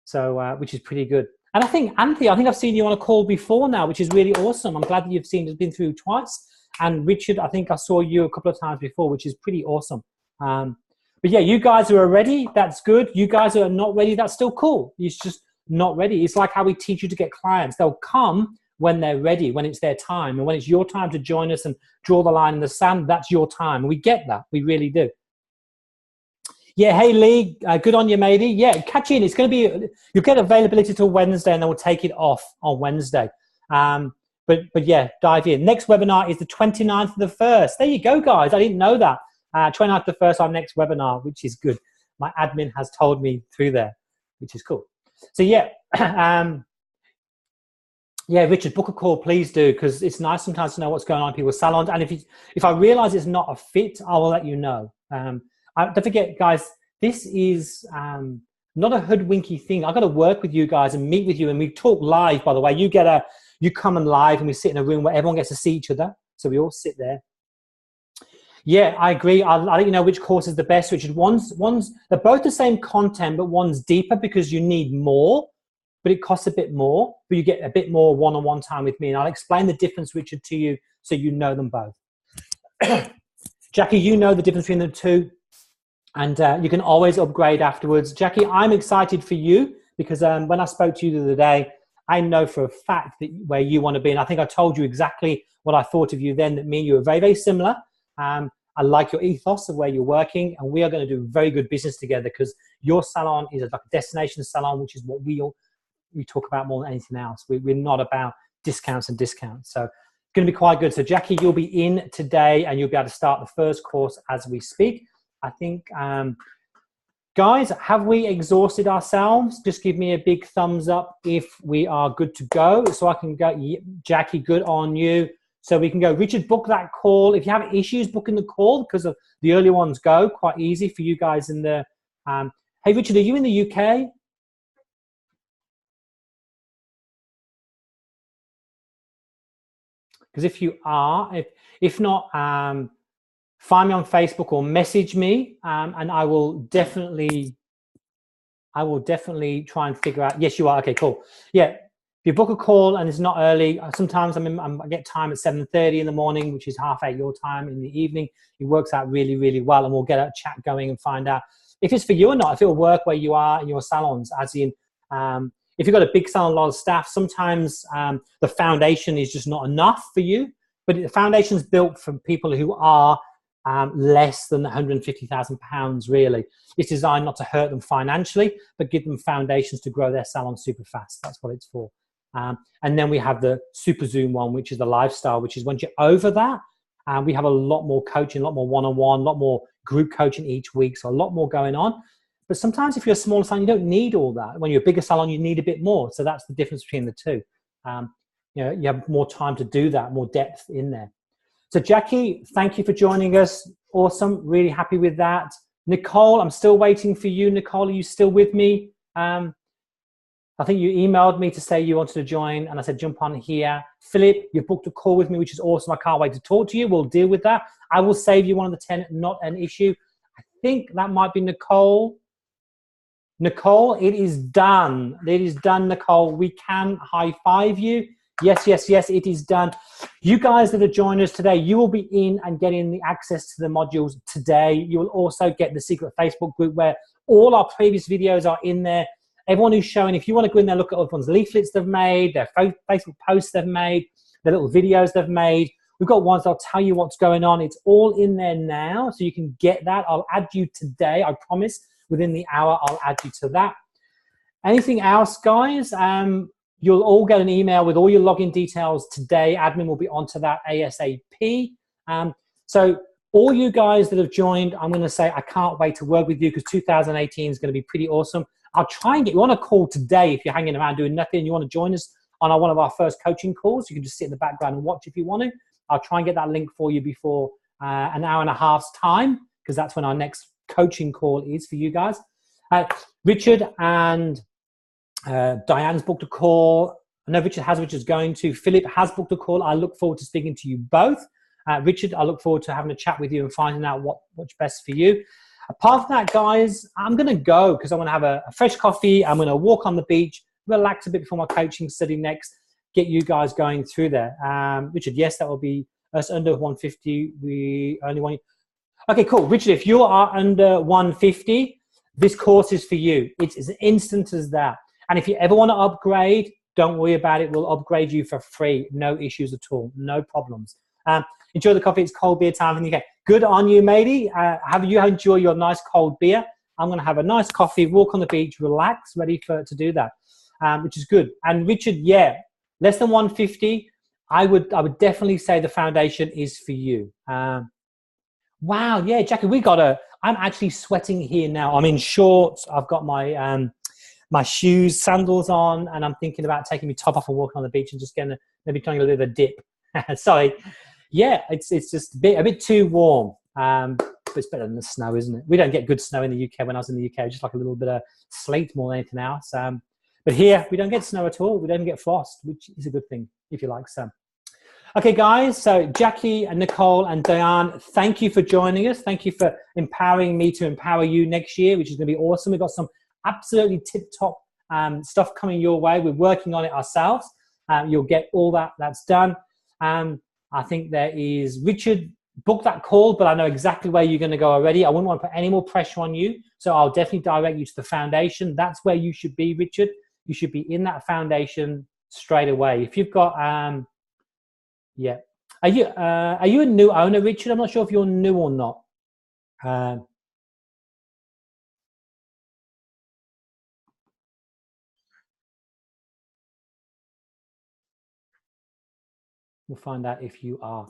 so which is pretty good. And I think, Anthony, I've seen you on a call before now, which is really awesome. I'm glad that you've been through twice. And Richard, I think I saw you a couple of times before, which is pretty awesome. But yeah, you guys who are ready, that's good. You guys who are not ready, that's still cool. It's just not ready. It's like how we teach you to get clients. They'll come when they're ready, when it's their time. And when it's your time to join us and draw the line in the sand, that's your time. And we get that. We really do. Yeah, hey, Lee, good on you, matey. Yeah, catch in. It's going to be, you'll get availability till Wednesday, and then we'll take it off on Wednesday. But yeah, dive in. Next webinar is the 29th of the 1st. There you go, guys. I didn't know that. 29th of the 1st, our next webinar, which is good. My admin has told me through there, which is cool. So yeah, yeah, Richard, book a call, please do, because it's nice sometimes to know what's going on in people's salons. And if I realize it's not a fit, I will let you know. Don't forget, guys, this is not a hoodwinky thing. I've got to work with you guys and meet with you, and we talk live, by the way. You come in live, and we sit in a room where everyone gets to see each other, so we all sit there. Yeah, I agree. I'll let you know which course is the best, Richard. They're both the same content, but one's deeper because you need more, but it costs a bit more, but you get a bit more one-on-one time with me. And I'll explain the difference, Richard, to you so you know them both. Jackie, you know the difference between the two, and you can always upgrade afterwards. Jackie, I'm excited for you because when I spoke to you the other day, I know for a fact that where you want to be. And I think I told you exactly what I thought of you then, that me and you are very, very similar. I like your ethos of where you're working, and we are going to do very good business together because your salon is like a destination salon, which is what we talk about more than anything else. We're not about discounts. So it's going to be quite good. So Jackie, you'll be in today and you'll be able to start the first course as we speak. I think, guys, have we exhausted ourselves? Just give me a big thumbs up if we are good to go. So I can go, Jackie, good on you. So we can go, Richard, book that call. If you have issues booking the call because of the early ones go, quite easy for you guys in the, hey, Richard, are you in the UK? Because if you are, if not, find me on Facebook or message me, and I will definitely try and figure out. Yes, you are. Okay, cool. Yeah, if you book a call and it's not early, sometimes I get time at 7:30 in the morning, which is 7:30 your time in the evening. It works out really, really well, and we'll get a chat going and find out if it's for you or not. If it'll work where you are in your salons, as in. If you've got a big salon, a lot of staff, sometimes the foundation is just not enough for you. But the foundation is built for people who are less than £150,000, really. It's designed not to hurt them financially, but give them foundations to grow their salon super fast. That's what it's for. And then we have the Super Zoom one, which is the lifestyle, which is once you're over that, we have a lot more coaching, a lot more one-on-one, a lot more group coaching each week. So a lot more going on. But sometimes if you're a smaller salon, you don't need all that. When you're a bigger salon, you need a bit more. So that's the difference between the two. You have more time to do that, more depth in there. So Jackie, thank you for joining us. Awesome. Really happy with that. Nicole, I'm still waiting for you. Nicole, are you still with me? I think you emailed me to say you wanted to join, and I said, jump on here. Philip, you booked a call with me, which is awesome. I can't wait to talk to you. We'll deal with that. I will save you one of the 10, not an issue. I think that might be Nicole. Nicole, it is done. It is done, Nicole. We can high five you. Yes, yes, yes, it is done. You guys that are joining us today, you will be in and getting the access to the modules today. You will also get the secret Facebook group where all our previous videos are in there. Everyone who's showing, if you want to go in there, look at everyone's leaflets they've made, their Facebook posts they've made, their little videos they've made. We've got ones that'll tell you what's going on. It's all in there now, so you can get that. I'll add you today, I promise. Within the hour, I'll add you to that. Anything else, guys? You'll all get an email with all your login details today. Admin will be onto that ASAP. So all you guys that have joined, I'm going to say I can't wait to work with you because 2018 is going to be pretty awesome. I'll try and get you on a call today if you're hanging around doing nothing and you want to join us on one of our first coaching calls. You can just sit in the background and watch if you want to. I'll try and get that link for you before an hour and a half's time because that's when our next coaching call is for you guys. Richard and Diane's booked a call. I know Richard's going to. Philip has booked a call. I look forward to speaking to you both. Richard, I look forward to having a chat with you and finding out what's best for you. Apart from that, guys, I'm going to go because I'm going to have a fresh coffee. I'm going to walk on the beach, relax a bit before my coaching study next, get you guys going through there. Richard, yes, that will be us under 150. We only want you. Okay, cool. Richard, if you are under 150, this course is for you. It's as instant as that. And if you ever want to upgrade, don't worry about it. We'll upgrade you for free. No issues at all. No problems. Enjoy the coffee. It's cold beer time in the UK. Good on you, matey. Have you enjoy your nice cold beer? I'm going to have a nice coffee, walk on the beach, relax, ready to do that, which is good. And Richard, yeah, Less than 150, I would definitely say the foundation is for you. Wow, yeah, Jackie, I'm actually sweating here now. I'm in shorts. I've got my my shoes, sandals on, and I'm thinking about taking my top off and walking on the beach and just maybe trying a little bit of a dip. Sorry. Yeah, it's just a bit too warm. But it's better than the snow, isn't it? We don't get good snow in the UK. When I was in the UK, just like a little bit of slate more than anything else. But here, we don't get snow at all. We don't even get frost, which is a good thing if you like some. Okay, guys, so Jackie and Nicole and Diane, thank you for joining us. Thank you for empowering me to empower you next year, which is going to be awesome. We've got some absolutely tip-top stuff coming your way. We're working on it ourselves. You'll get all that's done. I think there is Richard. Book that call, but I know exactly where you're going to go already. I wouldn't want to put any more pressure on you, so I'll definitely direct you to the foundation. That's where you should be, Richard. You should be in that foundation straight away. If you've got, yeah, are you a new owner, Richard? I'm not sure if you're new or not. We'll find out if you are.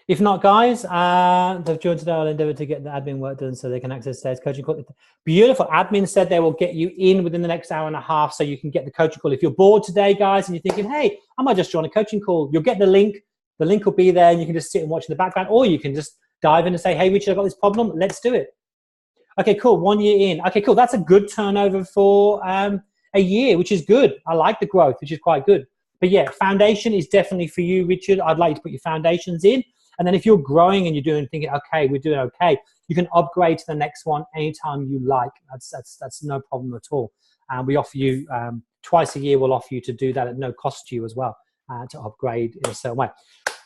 If not, guys, they've joined today. I'll endeavor to get the admin work done so they can access today's coaching call. Beautiful. Admin said they will get you in within the next hour and a half so you can get the coaching call. If you're bored today, guys, and you're thinking, hey, I might just join a coaching call, you'll get the link. The link will be there and you can just sit and watch in the background, or you can just dive in and say, hey, Richard, I've got this problem. Let's do it. Okay, cool. 1 year in. Okay, cool. That's a good turnover for a year, which is good. I like the growth, which is quite good. But yeah, foundation is definitely for you, Richard. I'd like you to put your foundations in. And then if you're growing and you're thinking, okay, we're doing okay, you can upgrade to the next one anytime you like. That's no problem at all. And we offer you, twice a year, we'll offer you to do that at no cost to you as well, to upgrade in a certain way.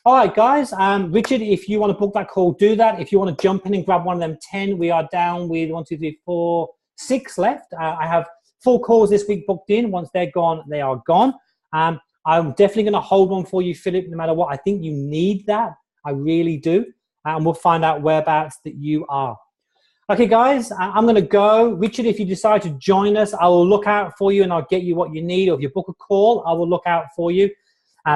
All right, guys. Richard, if you want to book that call, do that. If you want to jump in and grab one of them 10, we are down with 1, 2, 3, 4, 6 left. I have 4 calls this week booked in. Once they're gone, they are gone. I'm definitely going to hold one for you, Philip, no matter what. I think you need that. I really do. And we'll find out whereabouts that you are. Okay, guys, I'm going to go. Richard, if you decide to join us, I will look out for you and I'll get you what you need. Or if you book a call, I will look out for you.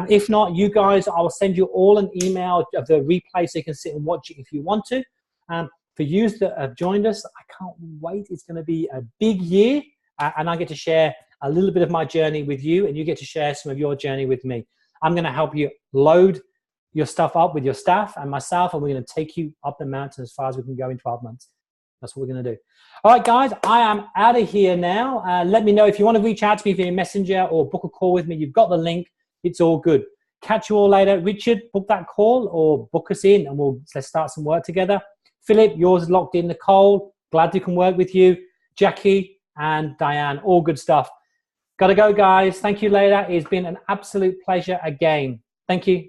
If not, you guys, I will send you all an email of the replay so you can sit and watch it if you want to. For you that have joined us, I can't wait. It's going to be a big year. And I get to share a little bit of my journey with you, and you get to share some of your journey with me. I'm going to help you load your stuff up with your staff and myself, and we're going to take you up the mountain as far as we can go in 12 months. That's what we're going to do. All right, guys, I am out of here now. Let me know if you want to reach out to me via Messenger or book a call with me. You've got the link. It's all good. Catch you all later. Richard, book that call or book us in, and let's start some work together. Philip, yours is locked in. Nicole, glad to can work with you. Jackie and Diane, all good stuff. Got to go, guys. Thank you, Layla. It's been an absolute pleasure again. Thank you.